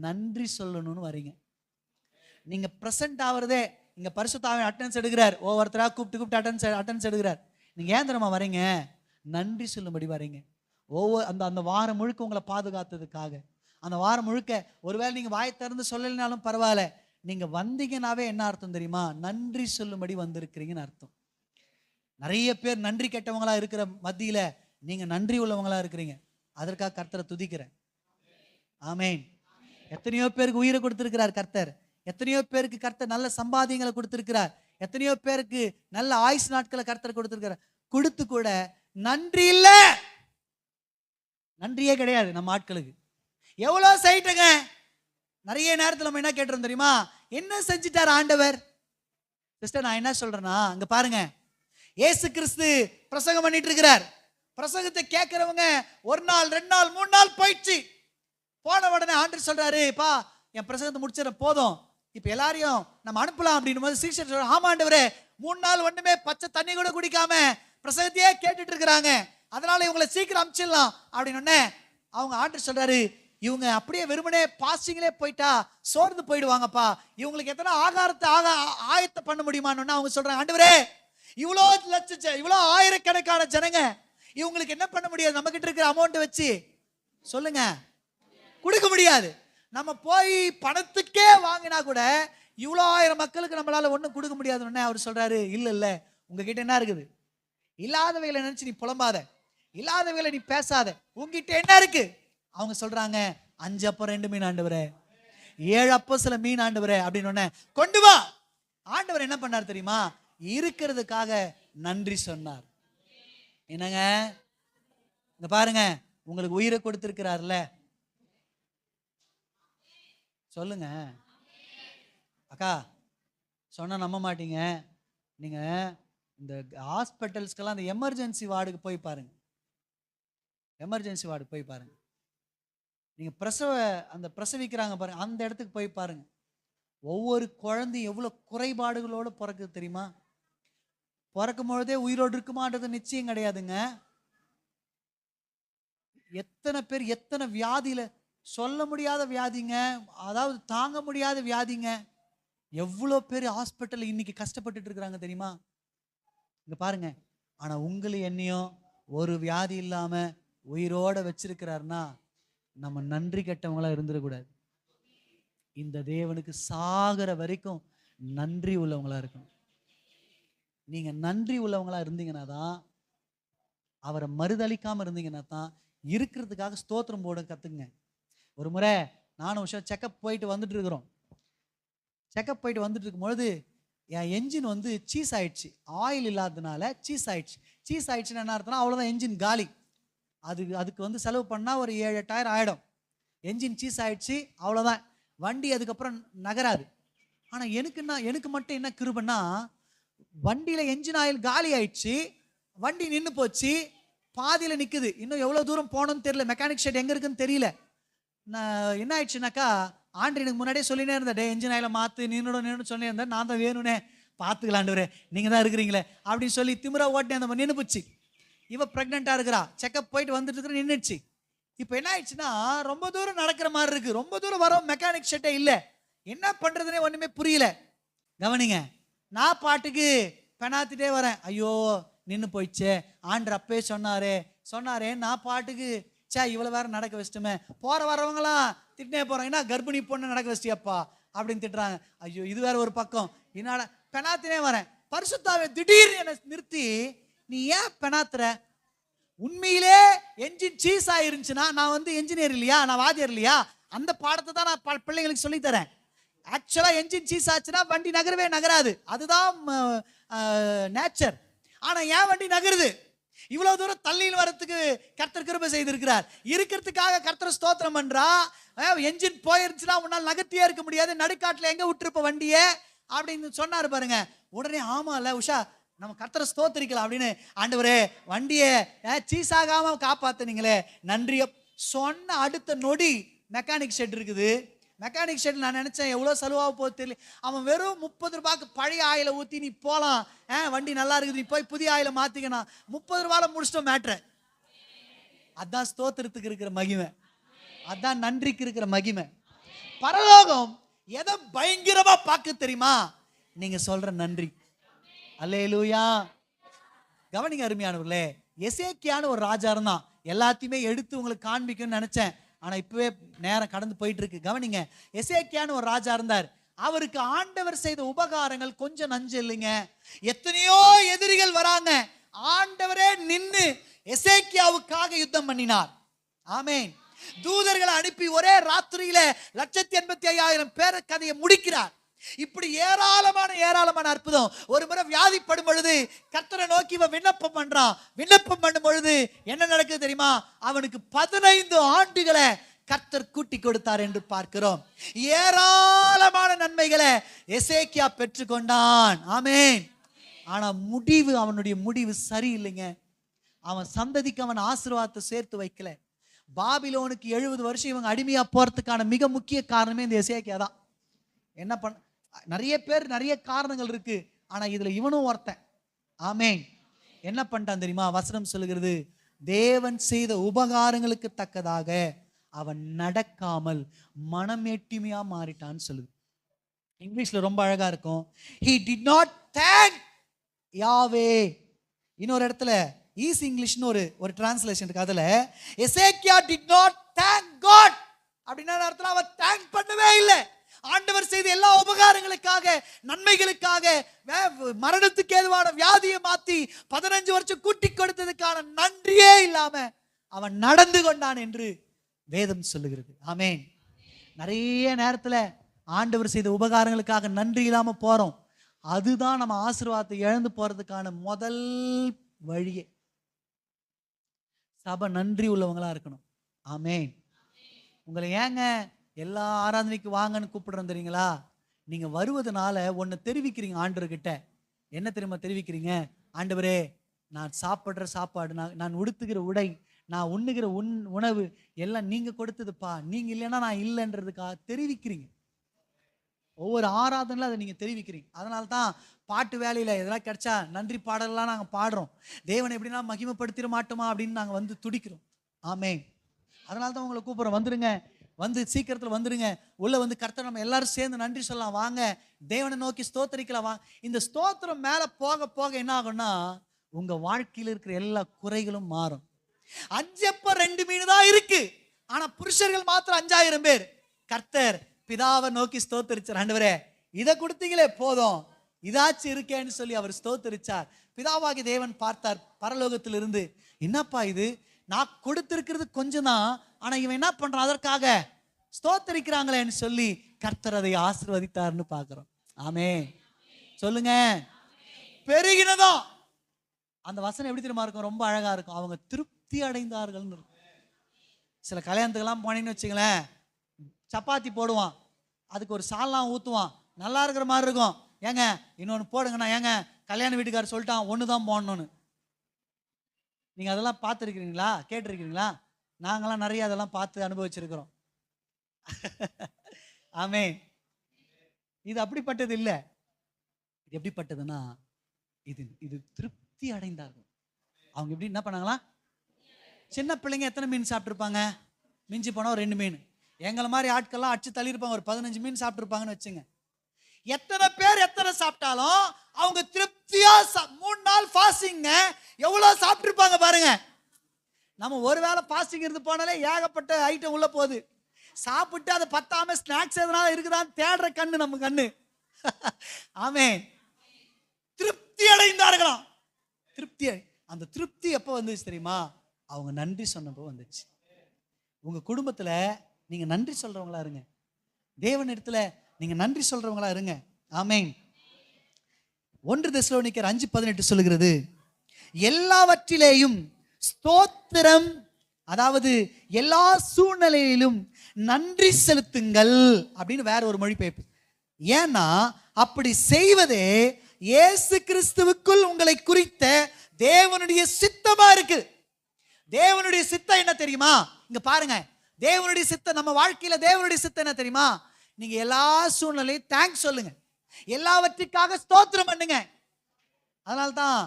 நன்றி சொல்லணும்னு வரீங்க. நீங்க பிரசன்ட் ஆவறதே, இங்க பரிசுத்த ஆவியானவர் அட்டெண்டன்ஸ் எடுக்கிறார், ஒவ்வொருத்தரா கூப்பிட்டு அட்டெண்டன்ஸ் எடுக்கிறார். நீங்க ஏன் தெரியுமா வரீங்க? நன்றி சொல்லும்படி வரீங்க. அந்த வாரம் முழுக்க உங்களை பாதுகாத்ததுக்காக, அந்த வாரம் முழுக்க ஒருவேளை நீங்க வாய் திறந்து சொல்லலைனாலும் பரவாயில்ல, நீங்க வந்தீங்கன்னாவே என்ன அர்த்தம் தெரியுமா? நன்றி சொல்லும்படி வந்திருக்கிறீங்கன்னு அர்த்தம். நிறைய பேர் நன்றி கெட்டவங்களா இருக்கிற மத்தியில நீங்க நன்றி உள்ளவங்களா இருக்கிறீங்க. அதற்காக கர்த்தரை துதிக்கிறேன். ஆமென். எத்தனையோ பேருக்கு உயிரை கொடுத்திருக்கிறார் கர்த்தர், எத்தனையோ பேருக்கு கர்த்தர் நல்ல சம்பாதியங்களை கொடுத்திருக்கிறார், எத்தனையோ பேருக்கு நல்ல ஆயுசு நாட்களை கர்த்தர் கொடுத்திருக்கிறார். கொடுத்து கூட நன்றி இல்ல, நன்றியே கிடையாது நம்ம ஆட்களுக்கு. எவ்வளவு செய்யிட்டங்க. நிறைய நேரத்தில் நம்ம என்ன கேட்டுறோம் தெரியுமா? என்ன செஞ்சிட்டார் ஆண்டவர்? சிஸ்டர் நான் என்ன சொல்றேன்னா, அங்க பாருங்க, இயேசு கிறிஸ்து பிரசங்கம் பண்ணிட்டு இருக்கிறார். பிரசங்கத்தை கேட்கிறவங்க 1 நாள் 2 நாள் 3 நாள் போயிடுச்சு. போன உடனே ஆண்டவர் சொல்றாரு, பா என் பிரசங்கத்தை முடிச்சிட போதும், இப்ப எல்லாரையும் நம்ம அனுப்பலாம் அப்படின்னு போது சீஷர் சொல்ற, ஆமா ஆண்டவரே 3 நாள் ஒண்ணுமே பச்சை தண்ணி கூட குடிக்காம பிரசங்கத்தையே கேட்டுட்டு இருக்கிறாங்க, அதனால இவங்களை சீக்கிரம் அனுப்பிச்சிடலாம் அப்படின்னு அவங்க ஆண்டவர் சொல்றாரு, இவங்க அப்படியே வெறுமனே பாஸ்டிங்லே போயிட்டா சோர்ந்து போயிடுவாங்கப்பா, இவங்களுக்கு எத்தனை ஆகாரத்தை ஆயத்த பண்ண முடியுமான்னு அவங்க சொல்றாங்க. ஆண்டவரே இவ்வளோ லட்சம் இவ்வளோ ஆயிரக்கணக்கான ஜனங்க, இவங்களுக்கு என்ன பண்ண முடியாது? நம்ம கிட்ட இருக்கிற அமௌண்ட் வச்சு சொல்லுங்க, கொடுக்க முடியாது. நம்ம போய் பணத்துக்கே வாங்கினா கூட இவ்வளோ 1000 மக்களுக்கு நம்மளால ஒன்றும் கொடுக்க முடியாதுன்னு அவர் சொல்றாரு, இல்ல இல்ல உங்ககிட்ட என்ன இருக்குது? இல்லாதவைகளை நினைச்சு நீ புலம்பாத, இல்லாதவங்களை நீ பேசாத. உங்ககிட்ட என்ன இருக்கு? அவங்க சொல்றாங்க 5 அப்பம் 2 மீன் ஆண்டவரே, 7 அப்பம் சில மீன் ஆண்டவரே அப்படின்னு கொண்டு வா. ஆண்டவர் என்ன பண்ணார் தெரியுமா? இருக்கிறதுக்காக நன்றி சொன்னார். என்னங்க இங்க பாருங்க, உங்களுக்கு உயிரை கொடுத்திருக்கிறார்ல, சொல்லுங்க அக்கா. சொன்னா நம்ப மாட்டீங்க. நீங்க இந்த ஹாஸ்பிட்டல்ஸ்க்கெல்லாம் அந்த எமர்ஜென்சி வார்டுக்கு போய் பாருங்க. எமர்ஜென்சி வார்டு போய் பாருங்க. நீங்க அந்த பிரசவிக்கிறாங்க பாருங்க, அந்த இடத்துக்கு போய் பாருங்க. ஒவ்வொரு குழந்தையும் எவ்வளவு குறைபாடுகளோடு பிறக்குது தெரியுமா? பிறக்கும் பொழுதே உயிரோடு இருக்குமான்றது நிச்சயம் கிடையாதுங்க. எத்தனை பேர் எத்தனை வியாதியில, சொல்ல முடியாத வியாதிங்க, அதாவது தாங்க முடியாத வியாதிங்க. எவ்வளோ பேர் ஹாஸ்பிட்டல் இன்னைக்கு கஷ்டப்பட்டுட்டு இருக்கிறாங்க தெரியுமா? இங்க பாருங்க. ஆனா உங்களை என்னையும் ஒரு வியாதி இல்லாம உயிரோட வச்சிருக்கிறாருன்னா நம்ம நன்றி கெட்டவங்களா இருந்துடக்கூடாது. இந்த தேவனுக்கு சாகிற வரைக்கும் நன்றி உள்ளவங்களா இருக்கணும். நீங்க நன்றி உள்ளவங்களா இருந்தீங்கன்னா தான், அவரை மறுதளிக்காம இருந்தீங்கன்னா தான், இருக்கிறதுக்காக ஸ்தோத்திரம் போட கத்துங்க. ஒரு முறை நானும் செக்கப் போயிட்டு வந்துட்டு இருக்கிறோம். செக்கப் போயிட்டு வந்துட்டு இருக்கும் பொழுது என் என்ஜின் சீஸ் ஆயிடுச்சு. ஆயில் இல்லாததுனால சீஸ் ஆயிடுச்சு. சீஸ் ஆயிடுச்சுன்னு என்ன அர்த்தம்னா அவ்வளோதான், என்ஜின் காலி. அதுக்கு செலவு பண்ணால் ஒரு 7-8 ஆயிரம். என்ஜின் சீஸ் ஆயிடுச்சு, அவ்வளோதான். வண்டி அதுக்கப்புறம் நகராது. ஆனால் எனக்கு மட்டும் என்ன கிருபைன்னா, வண்டியில் என்ஜின் ஆயில் காலி ஆயிடுச்சு, வண்டி நின்று போச்சு, பாதியில் நிற்குது. இன்னும் எவ்வளோ தூரம் போகணும்னு தெரியல, மெக்கானிக் ஷெட் எங்கே இருக்குன்னு தெரியல. நான் என்ன ஆயிடுச்சுனாக்கா, ஆண்டு எனக்கு முன்னாடியே சொல்லினே இருந்தேன், டே என்ஜின் ஆயில மாற்று, நின்று சொன்னே இருந்தேன். நான் தான் வேணும்னே, பார்த்துக்கலாண்டவரே, நீங்கள் தான் இருக்கிறீங்களே அப்படின்னு சொல்லி திமிரா ஓட்டினே அந்த நின்று போச்சு. இவ ப்ரெக்னெண்ட்டாக இருக்கிறா, செக்கப் போயிட்டு வந்துட்டு இருக்கிற நின்றுச்சு. இப்போ என்ன ஆயிடுச்சுன்னா, ரொம்ப தூரம் நடக்கிற மாதிரி இருக்கு, ரொம்ப தூரம் வரோம், மெக்கானிக் ஷெட்டே இல்லை. என்ன பண்ணுறதுனே ஒன்றுமே புரியல. கவனிங்க, நான் பாட்டுக்கு பெனாத்திட்டே வரேன். ஐயோ நின்று போயிடுச்சே, ஆண்டர் அப்பே சொன்னாரே நான் பாட்டுக்கு இவ்வளோ வேற நடக்க வச்சிட்டுமே. போகிற வரவங்களாம் திட்டினே போகிறோம், என்ன கர்ப்பிணி பொண்ணு நடக்க வச்சிட்டியப்பா அப்படின்னு திட்டுறாங்க. ஐயோ இது வேற ஒரு பக்கம். என்னால் பெனாத்தினே வரேன். பரிசுத்தாவே திடீர்னு என்னை நிறுத்தி, நீ ஏன் பெனாத்துற? உண்மையிலே என்ஜின் சீஸ் ஆயிருந்துச்சுன்னா, நான் என்ஜினியர் இல்லையா, நான் வாத்தியார் இல்லையா, அந்த பாடத்தை தான் நான் பிள்ளைங்களுக்கு சொல்லித்தரேன். ஆக்சுவலாக என்ஜின் சீஸ் ஆச்சுன்னா வண்டி நகராது, அதுதான் நேச்சர். ஆனால் ஏன் வண்டி நகருது? இவ்வளவு தூரம் தள்ளியில் வரத்துக்கு கர்த்தர் கிருபை செய்திருக்கிறார். இருக்கிறதுக்காக கர்த்தர் ஸ்தோத்திரம் பண்றா. என்ஜின் போயிருச்சுன்னா உன்னால் நகர்த்தியே இருக்க முடியாது, நடுக்காட்டில் எங்க விட்டுருப்ப வண்டியே அப்படின்னு சொன்னாரு பாருங்க. உடனே ஆமால உஷா, நம்ம கர்த்தரை ஸ்தோத்திரிக்கலாம் அப்படின்னு, ஆண்டவரே வண்டியை சீஸ் ஆகாம காப்பாத்துனீங்களே நன்றிய சொன்ன அடுத்த நொடி மெக்கானிக் ஷெட் இருக்குது. மெக்கானிக் ஷெட் நான் நினைச்சேன் எவ்வளோ செலவாக போகுது தெரியல. அவன் வெறும் 30 ரூபாய்க்கு பழைய ஆயில ஊற்றி நீ போகலாம், வண்டி நல்லா இருக்குது, நீ போய் புதிய ஆயில மாற்றிக்கணும், 30 ரூபாயில் முடிச்சிட்டோம் மேட்ரு. அதான் ஸ்தோத்திரத்துக்கு இருக்கிற மகிமை, அதான் நன்றிக்கு இருக்கிற மகிமை. பரலோகம் எதை பயங்கரமா பார்க்க தெரியுமா? நீங்க சொல்ற நன்றி. அல்லேலூயா. கவனிங்க அருமையானவர்களே, எசேக்கியான்னு ஒரு ராஜா இருந்தான். எல்லாத்தையுமே எடுத்து உங்களுக்கு காண்பிக்கணும்னு நினைச்சேன், ஆனா இப்பவே நேரம் கடந்து போயிட்டு இருக்கு. கவனிங்க, எசேக்கியான்னு ஒரு ராஜா இருந்தார். அவருக்கு ஆண்டவர் செய்த உபகாரங்கள் கொஞ்சம் நஞ்சு இல்லைங்க. எத்தனையோ எதிரிகள் வராங்க, ஆண்டவரே நின்னு எசேக்கியாவுக்காக யுத்தம் பண்ணினார். ஆமென். தூதர்களை அனுப்பி ஒரே ராத்திரியில 185,000 பேர் கதையை முடிக்கிறார். இப்படி ஏராளமான அற்புதம். ஒரு முறை வியாதிப்படும் பொழுது கர்த்தரை நோக்கி விண்ணப்பம் பண்றான். விண்ணப்பம் பண்ணும் பொழுது என்ன நடக்குது தெரியுமா? அவனுக்கு 15 ஆண்டுகளை கர்த்தர் கூட்டி கொடுத்தார் என்று பார்க்கிறோம். ஏராளமான நன்மைகளை எசேக்கியா பெற்றுக்கொண்டான். ஆமென். ஆனா அவனுடைய முடிவு சரியில்லைங்க. அவன் சந்ததிக்கு அவன் ஆசீர்வாதத்தை சேர்த்து வைக்கல. பாபிலோனுக்கு 70 வருஷம் இவங்க அடிமையா போறதுக்கான மிக முக்கிய காரணமே இந்த எசேக்கியா தான். என்ன பண்ண, நிறைய பேர் நிறைய காரணங்கள் இருக்கு, ஆனா இதுல இவனும் ஒருத்தன். ஆமென். என்ன பண்ணிட்டான் தெரியுமா? வசனம் சொல்லுகிறது, தேவன் செய்த உபகாரங்களுக்கு தக்கதாக அவன் நடக்காமல் மனமேட்டிமையா மாறிட்டான்னு சொல்லுது. இங்கிலீஷ்ல ரொம்ப அழகா இருக்கும், he did not thank Yahweh. இன்னொரு இடத்துல ஈஸ் இங்கிலீஷ்னு ஒரு டிரான்ஸ்லேஷன் இருக்கு, அதுல எசேக்கியா did not thank God அப்படின்னா அர்த்தம் அவன் தேங்க் பண்ணவே இல்லை. ஆண்டவர் செய்த எல்லா உபகாரங்களுக்காக, நன்மைகளுக்காக, மரணத்துக்கு ஏதுவான வியாதியை மாத்தி 15 வருஷம் கூட்டி கொடுத்ததுக்கான நன்றியே இல்லாம அவன் நடந்து கொண்டான் என்று வேதம் சொல்லுகிறது. ஆமென். நிறைய நேரத்துல ஆண்டவர் செய்த உபகாரங்களுக்காக நன்றி இல்லாம போறோம். அதுதான் நம்ம ஆசீர்வாதத்தை இழந்து போறதுக்கான முதல் வழியே. சபை நன்றி உள்ளவங்களா இருக்கணும். ஆமென். உங்களை ஏங்க எல்லா ஆராதனைக்கு வாங்கன்னு கூப்பிடுறோம் தெரியுங்களா? நீங்க வருவதனால ஒன்னு தெரிவிக்கிறீங்க ஆண்டவர்கிட்ட. என்ன தெரியுமா தெரிவிக்கிறீங்க? ஆண்டவரே, நான் சாப்பிடுற சாப்பாடு, நான் உடுத்துகிற உடை, நான் உண்ணுகிற உணவு எல்லாம் நீங்க கொடுத்ததுப்பா, நீங்க இல்லைன்னா நான் இல்லைன்றதுக்காக தெரிவிக்கிறீங்க. ஒவ்வொரு ஆராதனையில அதை நீங்க தெரிவிக்கிறீங்க. அதனால தான் பாட்டு வேலையில எதெல்லாம் கிடைச்சா நன்றி பாடலாம் நாங்கள் பாடுறோம். தேவனை எப்படின்னா மகிமைப்படுத்திட மாட்டோமா அப்படின்னு நாங்கள் வந்து துடிக்கிறோம். ஆமென். அதனால தான் உங்களை கூப்பிடுறோம். வந்துருங்க, வந்து சீக்கிரத்தில் வந்துருங்க. உள்ள வந்து கர்த்தர் நம்ம எல்லாரும் சேர்ந்து நன்றி சொல்லலாம். வாங்க, தேவனை நோக்கி ஸ்தோத்திரிக்கலாம். வாங்க. இந்த ஸ்தோத்திரம் மேல போக போக என்ன ஆகும்னா, உங்க வாழ்க்கையில் இருக்கிற எல்லா குறைகளும் மாறும். 5 அப்பம் 2 மீன் தான் இருக்கு, ஆனா புருஷர்கள் மாத்திரம் 5000 பேர். கர்த்தர் பிதாவை நோக்கி ஸ்தோத்திரிச்சார். ஆண்டவரே, இதை கொடுத்தீங்களே போதும், இதாச்சும் இருக்கேன்னு சொல்லி அவர் ஸ்தோத்திரிச்சார். பிதாவாகி தேவன் பார்த்தார் பரலோகத்திலிருந்து, என்னப்பா இது, நான் கொடுத்திருக்கிறது கொஞ்சம் தான், ஆனா இவன் என்ன பண்றான், அதற்காக ஸ்தோத்திரிக்கிறாங்களேன்னு சொல்லி கர்த்தர் அதை ஆசீர்வதித்தார்னு பார்க்கிறோம். ஆமென். சொல்லுங்க. பெருகினதும் அந்த வசனம் எப்படி தெரியுமா இருக்கும்? ரொம்ப அழகா இருக்கும். அவங்க திருப்தி அடைந்தார்கள். சில கல்யாணத்துக்கெல்லாம் போனீங்கன்னு வச்சுங்களேன், சப்பாத்தி போடுவான், அதுக்கு ஒரு சால்லாம் ஊற்றுவான், நல்லா இருக்கிற மாதிரி இருக்கும். ஏங்க இன்னொன்று போடுங்கண்ணா, ஏங்க கல்யாண வீட்டுக்காரர் சொல்லிட்டான் ஒன்று தான் போடணும்னு. நீங்கள் அதெல்லாம் பார்த்துருக்கிறீங்களா, கேட்டிருக்கிறீங்களா? நாங்களாம் நிறைய அதெல்லாம் பார்த்து அனுபவிச்சிருக்கிறோம். ஆமென். இது அப்படிப்பட்டது இல்லை. இது எப்படிப்பட்டதுன்னா, இது திருப்தி அடைந்தார்கள். அவங்க எப்படி என்ன பண்ணாங்களா? சின்ன பிள்ளைங்க எத்தனை மீன் சாப்பிட்ருப்பாங்க? மிஞ்சி போனால் 2 மீன். எங்களை மாதிரி ஆட்கள்லாம் அடிச்சு தள்ளியிருப்பாங்க, ஒரு 15 மீன் சாப்பிட்ருப்பாங்கன்னு வச்சுங்க. எத்தனை பேர் எத்தனை சாப்பிட்டாலும் அவங்க திருப்தியா 3 நாள் ஃபாஸ்டிங்க எவ்வளோ சாப்பிட்ருப்பாங்க பாருங்க. நம்ம ஒரு வேளை ஃபாஸ்டிங் இருந்து போனாலே ஏகப்பட்ட ஐட்டம் உள்ள போகுது. சாப்பிட்டு அதை பத்தாம ஸ்நாக்ஸ் எதனால இருக்குதான்னு தேடுற கண்ணு நம்ம கண்ணு. ஆமென். திருப்தி அடைந்தார்களாம். திருப்தி. அந்த திருப்தி எப்போ வந்துச்சு தெரியுமா? அவங்க நன்றி சொன்னப்போ வந்துச்சு. உங்க குடும்பத்துல நீங்க நன்றி சொல்றவங்களா இருங்க. தேவன் இடத்துல நீங்க நன்றி சொல்றவங்களா இருங்க. ஆமென். 1 தெசலோனிக்கர் 5:18 சொல்லுகிறது, எல்லாவற்றிலேயும் ஸ்தோத்திரம், அதாவது எல்லா சூழ்நிலையிலும் நன்றி செலுத்துங்கள் அப்படின்னு வேற ஒரு மொழிபெயர்ப்பு. ஏன்னா அப்படி செய்வதே இயேசு கிறிஸ்துவுக்குள் உங்களை குறித்த தேவனுடைய சித்தமா இருக்கு. தேவனுடைய சித்தம் என்ன தெரியுமா? இங்க பாருங்க, தேவனுடைய சித்தம் நம்ம வாழ்க்கையில தேவனுடைய சித்தம் என்ன தெரியுமா? நீங்க எல்லா சூழ்நிலையும் தேங்க்ஸ் சொல்லுங்க, எல்லாவற்றுக்காக ஸ்தோத்திரம் பண்ணுங்க. அதனால்தான்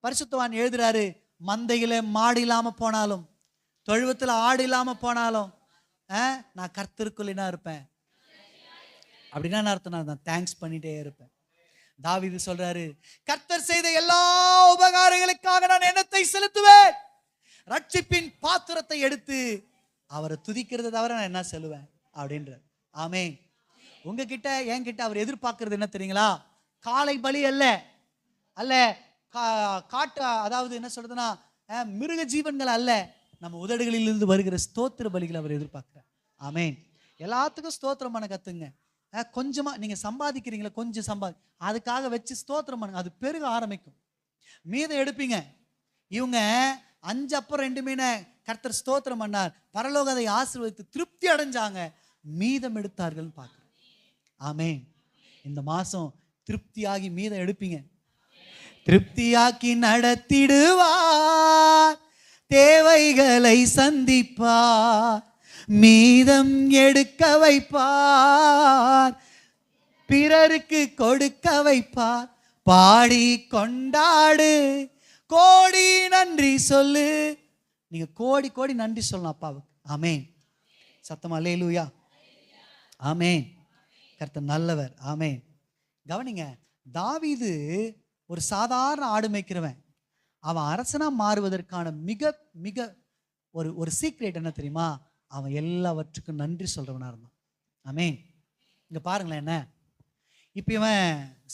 பரிசுத்தவான் எழுதுறாரு, மந்தையில மாடு இல்லாம போனாலும், தொழுவத்துல ஆடு இல்லாம போனாலும் நான் கர்த்தருக்குள்ள என்ன இருப்பேன் அப்படின்னா அர்த்தம், நான் தேங்க்ஸ் பண்ணிட்டே இருப்பேன். தாவீது சொல்றாரு, கர்த்தர் செய்த எல்லா உபகாரங்களுக்காக நான் எண்ணத்தை செலுத்துவேன், ரட்சிப்பின் பாத்திரத்தை எடுத்து அவரை துதிக்கிறத தவிர நான் என்ன சொல்லுவேன் அப்படின்ற. ஆமென். உங்ககிட்ட என்கிட்ட அவர் எதிர்பார்க்கறது என்ன தெரியுங்களா? காளை பலி அல்ல, அல்ல காட்டு, அதாவது என்ன சொல்றதுன்னா மிருக ஜீவன்கள் அல்ல, நம்ம உதடுகளிலிருந்து வருகிற ஸ்தோத்திர பலிகளை அவர் எதிர்பார்க்கிறார். ஆமென். எல்லாத்துக்கும் ஸ்தோத்திரம் பண்ண கத்துங்க. கொஞ்சமா நீங்க சம்பாதிக்கிறீங்களா, கொஞ்சம் அதுக்காக வச்சு ஸ்தோத்திரம் பண்ணுங்க, அது பெருக ஆரம்பிக்கும். மீதம் எடுப்பீங்க. இவங்க 5 அப்பம் 2 மீனை கர்த்தர் ஸ்தோத்திரம் பண்ணார், பரலோகத்தை ஆசீர்வதித்து திருப்தி அடைஞ்சாங்க, மீதம் எடுத்தார்கள் பார்க்கிறோம். ஆமென். இந்த மாசம் திருப்தியாகி மீதம் எடுப்பீங்க. திருப்தியாக்கி நடத்திடுவார், தேவைகளை சந்திப்பார், மீதம் எடுக்க வைப்பார், பிறருக்கு கொடுக்க வைப்பார், பாடி கொண்டாடு, கோடி நன்றி சொல்லு. நீங்க கோடி கோடி நன்றி சொல்லணும் அப்பாவுக்கு. ஆமென். சத்தமா அல்லேலூயா. ஆமென். கர்த்தர் நல்லவர். ஆமென். கவனிங்க, தாவீது ஒரு சாதாரண ஆடு மேய்க்கிறவன். அவன் அரசனா மாறுவதற்கான மிக மிக ஒரு சீக்ரெட் என்ன தெரியுமா? அவன் எல்லாவற்றுக்கும் நன்றி சொல்றவனா இருந்தான். ஆமென். இங்க பாருங்களேன், என்ன இப்போ இவன்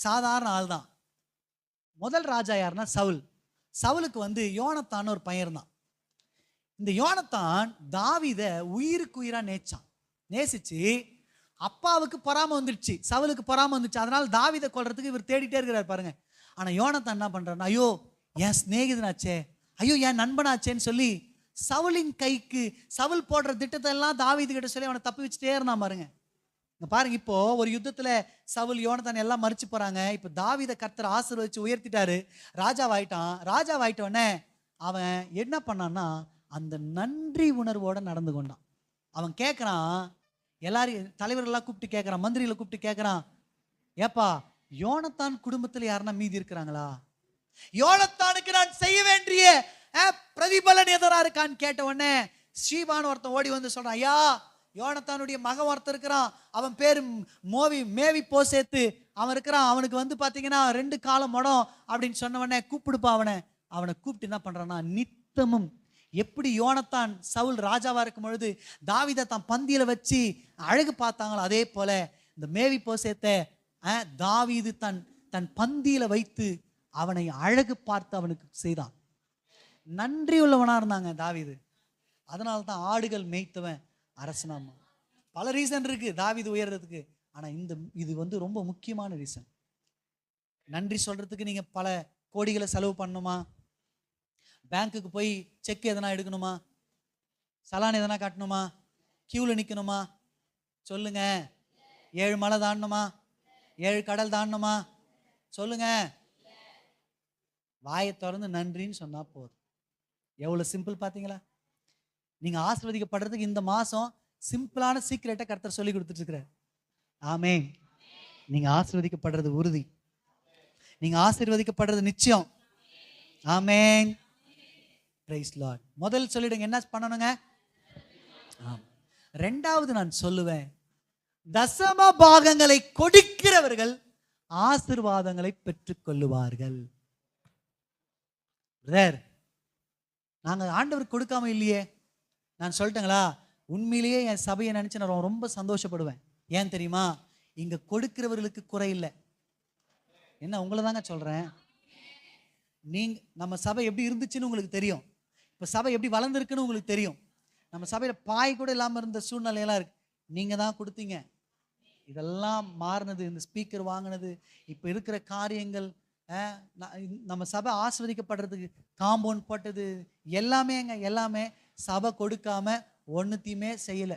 சாதாரண ஆள் தான். முதல் ராஜா யாருன்னா சவுல். சவுலுக்கு வந்து யோனத்தான் ஒரு பையன் இருந்தான். இந்த யோனத்தான் தாவீதை உயிருக்கு உயிரா நேசிச்சு அப்பாவுக்கு பொறாம வந்துடுச்சு, சவுலுக்கு பொறாம வந்துச்சு. அதனால தாவீதை கொல்றதுக்கு இவர் தேடிட்டே இருக்கிறார் பாருங்க. ஆனா யோனத்தான் என்ன பண்றாருன்னா, ஐயோ என் சிநேகிதனாச்சே, ஐயோ என் நண்பனாச்சேன்னு சொல்லி சவுலின் கைக்கு சவுல் போடுற திட்டத்தை எல்லாம் தாவீது கிட்ட சொல்லி அவனை தப்பி வச்சுட்டே இருந்தான் பாருங்க. இங்க பாருங்க, இப்போ ஒரு யுத்தத்துல சவுல் யோனத்தான் எல்லாம் மறிச்சு போறாங்க. இப்போ தாவீதை கர்த்தர் ஆசீர்வதிச்சு உயர்த்திட்டாரு, ராஜாவாயிட்டான். ராஜாவாயிட்டோடனே அவன் என்ன பண்ணான்னா, அந்த நன்றி உணர்வோட நடந்து கொண்டான். அவன் கேட்கறான், எல்லாரும் தலைவர்கள்லாம் கூப்பிட்டு கேட்கறான், மந்திரிகளை கூப்பிட்டு கேட்கறான், ஏப்பா யோனத்தான் குடும்பத்துல யாருன்னா மீதி இருக்கிறாங்களா? யோனத்தானுக்கு நான் செய்ய வேண்டிய பிரதிபலன் எதனா இருக்கான்னு கேட்ட உடனே ஸ்ரீபான் ஒருத்தன் ஓடி வந்து சொல்றான், ஐயா யோனத்தானுடைய மகன் ஒருத்தன் இருக்கிறான், அவன் பேரு மேவி போசேத்து, அவன் இருக்கிறான், அவனுக்கு வந்து பாத்தீங்கன்னா 2 காலம் மடம் அப்படின்னு சொன்ன உடனே கூப்பிடுப்பா அவனை கூப்பிட்டு என்ன பண்றான்னா, நித்தமும் எப்படி யோனத்தான் சவுல் ராஜாவா இருக்கும் பொழுது தாவீதை தான் பந்தியில வச்சு அழகு பார்த்தாங்களோ, அதே போல இந்த மேவி போசேத்தை தாவீது தன் பந்தியில வைத்து அவனை அழகு பார்த்து அவனுக்கு செய்தான். நன்றி உள்ளவனா இருந்தாங்க தாவீது. அதனால தான் ஆடுகள் மேய்த்தவன் அரசனாமா. பல ரீசன் இருக்கு தாவீது உயர்றதுக்கு, ஆனா இது வந்து ரொம்ப முக்கியமான ரீசன். நன்றி சொல்றதுக்கு நீங்க பல கோடிகளை செலவு பண்ணணுமா? பேங்க்குக்கு போய் செக் எதனா எடுக்கணுமா? சலான் எதனா காட்டணுமா? கியூல நிக்கணுமா? சொல்லுங்க. 7 மலை தாண்டணுமா? 7 கடல் தாண்டணுமா? சொல்லுங்க. வாயை திறந்து நன்றின்னு சொன்னா போதும். எவ்வளவு சிம்பிள் பாத்தீங்களா? நீங்க ஆசீர்வதிக்கப்படுறதுக்கு இந்த மாசம் சிம்பிளான சீக்ரெட்டை கர்த்தர் சொல்லி கொடுத்துட்டு இருக்கிறார். ஆமென். நீங்க ஆசீர்வதிக்கப்படுறது உறுதி, நீங்க ஆசீர்வதிக்கப்படுறது நிச்சயம். ஆமென். Praise Lord. முதல் சொல்லிடுங்க, என்ன பண்ணணுங்க? ரெண்டாவது நான் சொல்லுவேன், தசம பாகங்களை கொடுக்கிறவர்கள் ஆசீர்வாதங்களை பெற்றுக் கொள்ளுவார்கள். நாங்க ஆண்டவர் கொடுக்காம இல்லையே. நான் சொல்லிட்டேங்களா, உண்மையிலேயே என் சபையை நினைச்சு நான் ரொம்ப சந்தோஷப்படுவேன். ஏன் தெரியுமா? இங்க கொடுக்கிறவர்களுக்கு குறை இல்லை. என்ன உங்களை தாங்க சொல்றேன். நம்ம சபை எப்படி இருந்துச்சுன்னு உங்களுக்கு தெரியும். இப்ப சபை எப்படி வளர்ந்துருக்குன்னு உங்களுக்கு தெரியும். நம்ம சபையில பாய் கூட இல்லாம இருந்த சூழ்நிலையெல்லாம் இருக்கு, நீங்க தான் கொடுத்தீங்க. இதெல்லாம் மாறினது, இந்த ஸ்பீக்கர் வாங்கினது, இப்ப இருக்கிற காரியங்கள், நம்ம சபை ஆஸ்வதிக்கப்படுறதுக்கு காம்பவுண்ட் போட்டது எல்லாமே சபை கொடுக்காம ஒன்னுத்தையுமே செய்யல.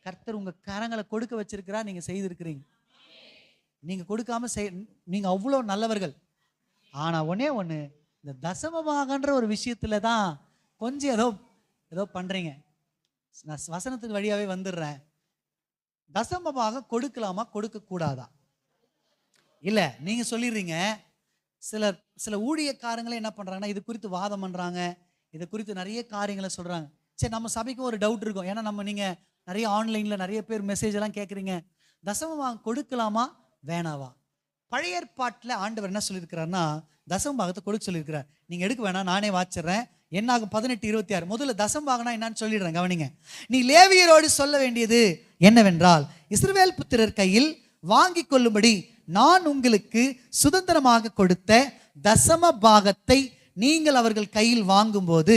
கர்த்தர் உங்க கரங்களை கொடுக்க வச்சிருக்கிறா, நீங்க செய்திருக்கிறீங்க. நீங்க கொடுக்காம நீங்க அவ்வளோ நல்லவர்கள். ஆனா ஒண்ணு, இந்த தசமபாகன்ற ஒரு விஷயத்துல தான் கொஞ்சம் ஏதோ பண்றீங்க. நான் வசனத்துக்கு வழியாவே வந்துடுறேன். தசமபாகம் கொடுக்கலாமா கொடுக்க கூடாதா? இல்ல நீங்க சொல்லிடுறீங்க. சில ஊழியக்காரங்களே என்ன பண்றாங்கன்னா, இது குறித்து வாதம் பண்றாங்க, இது குறித்து நிறைய காரியங்களை சொல்றாங்க. சரி, நம்ம சபைக்கும் ஒரு டவுட் இருக்கும். ஏன்னா நீங்க நிறைய ஆன்லைன்ல நிறைய பேர் மெசேஜ் எல்லாம் கேட்குறீங்க, தசமபாகம் கொடுக்கலாமா வேணாவா? பழைய ஏற்பாட்டில் ஆண்டவர் என்ன சொல்லியிருக்கிறாருன்னா, தசமபாகத்தை கொடுக்க சொல்லியிருக்கிறார். நீங்க எடுக்க வேணாம், நானே வாச்சிடுறேன். என்னாகும் 18:26. முதல்ல தசமபாகம்னா என்னன்னு சொல்லிடுறேன், கவனிங்க. நீ லேவியரோடு சொல்ல வேண்டியது என்னவென்றால், இஸ்ரவேல் புத்திரர் கையில் வாங்கி கொள்ளும்படி நான் உங்களுக்கு சுதந்திரமாக கொடுத்த தசம பாகத்தை நீங்கள் அவர்கள் கையில் வாங்கும்போது,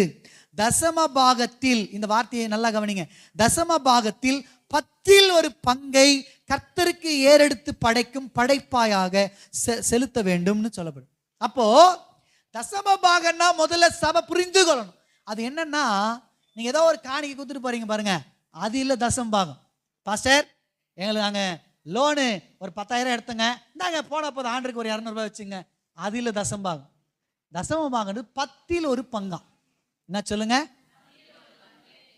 தசம பாகத்தில், இந்த வார்த்தையை நல்லா கவனிங்க, தசம பாகத்தில் 10ல் ஒரு பங்கை கர்த்தருக்கு ஏறெடுத்து படைக்கும் படைப்பாயாக செலுத்த வேண்டும்னு சொல்லப்படும். அப்போ தசம பாகம்னா முதல்ல சபை புரிந்து கொள்ளணும். அது என்னன்னா, நீங்க ஏதோ ஒரு காணிக்கை கொடுத்துட்டு போறீங்க பாருங்க, அது இல்ல தசம பாகம். பாஸ்டர், எங்களுக்கு நாங்க லோனு ஒரு 10,000 எடுத்துங்க, நாங்க போன போது ஆண்டுக்கு ஒரு 200 ரூபாய் வச்சுங்க, அது இல்ல தசம பாகம். தசம பாகம் 10ல் ஒரு பங்கா. என்ன சொல்லுங்க?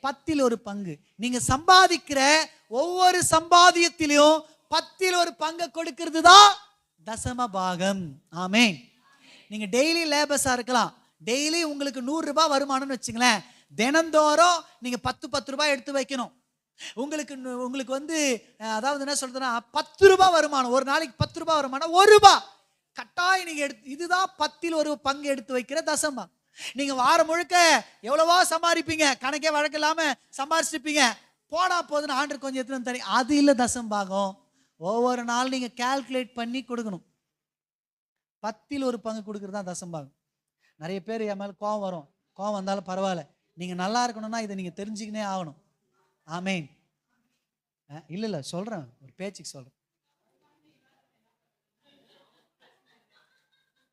10ல் ஒரு பங்கு. நீங்க சம்பாதிக்கிற ஒவ்வொரு சம்பாதியத்திலையும் 10ல் ஒரு பங்கை கொடுக்கிறது தான் தசம பாகம். ஆமென். நீங்க டெய்லி லேபர்ஸா இருக்கலாம், டெய்லி உங்களுக்கு 100 ரூபாய் வருமானம்னு வச்சுங்களேன், தினந்தோறும் நீங்க 10 ரூபாய் எடுத்து வைக்கணும். உங்களுக்கு வந்து அதாவது என்ன சொல்றதுன்னா, 10 ரூபாய் வருமானம், ஒரு நாளைக்கு 10 ரூபாய் வருமானம், 1 ரூபாய் கட்டாயம் நீங்க இதுதான் 10ல் ஒரு பங்கு எடுத்து வைக்கிற தசமம். நீங்க வாரம் முழுக்க எவ்வளவோ சம்பாதிப்பீங்க, கணக்கே வழக்கு இல்லாம சம்பாதிச்சிருப்பீங்க. போனா போதுன்னு ஆண்டவர் கொஞ்சம் எடுத்துன்னு தனி, அது இல்லை தசம் பாகம். ஒவ்வொரு நாள் நீங்க கால்குலேட் பண்ணி கொடுக்கணும். 10ல் 1 பங்கு கொடுக்கறது தான் தசம் பாகம். நிறைய பேர் என் மேல கோவம் வரும். கோவம் வந்தாலும் பரவாயில்ல, நீங்க நல்லா இருக்கணும்னா இதை நீங்க தெரிஞ்சுக்கினே ஆகணும். ஆமேன். இல்ல சொல்றேன், ஒரு பேச்சுக்கு சொல்றேன்.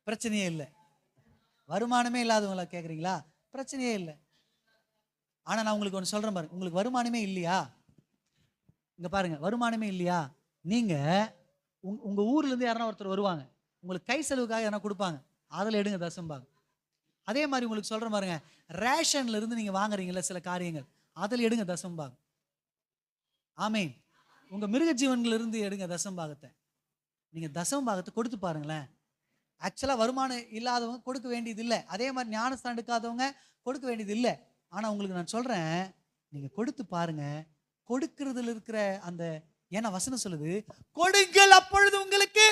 பிரச்சனையே இல்லை. வருமானமே இல்லாதவங்கள கேட்குறீங்களா? பிரச்சனையே இல்லை. ஆனா நான் உங்களுக்கு ஒன்று சொல்றேன் பாருங்க, உங்களுக்கு வருமானமே இல்லையா? இங்க பாருங்க, வருமானமே இல்லையா? நீங்க உங்க ஊர்ல இருந்து யாரா ஒருத்தர் வருவாங்க, உங்களுக்கு கை செலவுக்காக யாரா கொடுப்பாங்க, அதில் எடுங்க தசம்பாகம். அதே மாதிரி உங்களுக்கு சொல்ற பாருங்க, ரேஷன்ல இருந்து நீங்க வாங்குறீங்கல்ல சில காரியங்கள், அதில் எடுங்க தசம்பாகம். ஆமேன். உங்க மிருக ஜீவன்கள் இருந்து எடுங்க தசம்பாகத்தை. நீங்க தசம்பாகத்தை கொடுத்து பாருங்களேன். ஆக்சுவலா வருமானம் இல்லாதவங்க கொடுக்க வேண்டியது இல்லை, அதே மாதிரி ஞானஸ்தானம் எடுக்காதவங்க கொடுக்க வேண்டியது இல்லை. ஆனா உங்களுக்கு நான் சொல்றேன், நீங்க கொடுத்து பாருங்க. கொடுக்கிறதுல இருக்கிற அந்த, ஏன்னா வசனம் சொல்லுது கொடுங்கள் அப்பொழுது உங்களுக்கு.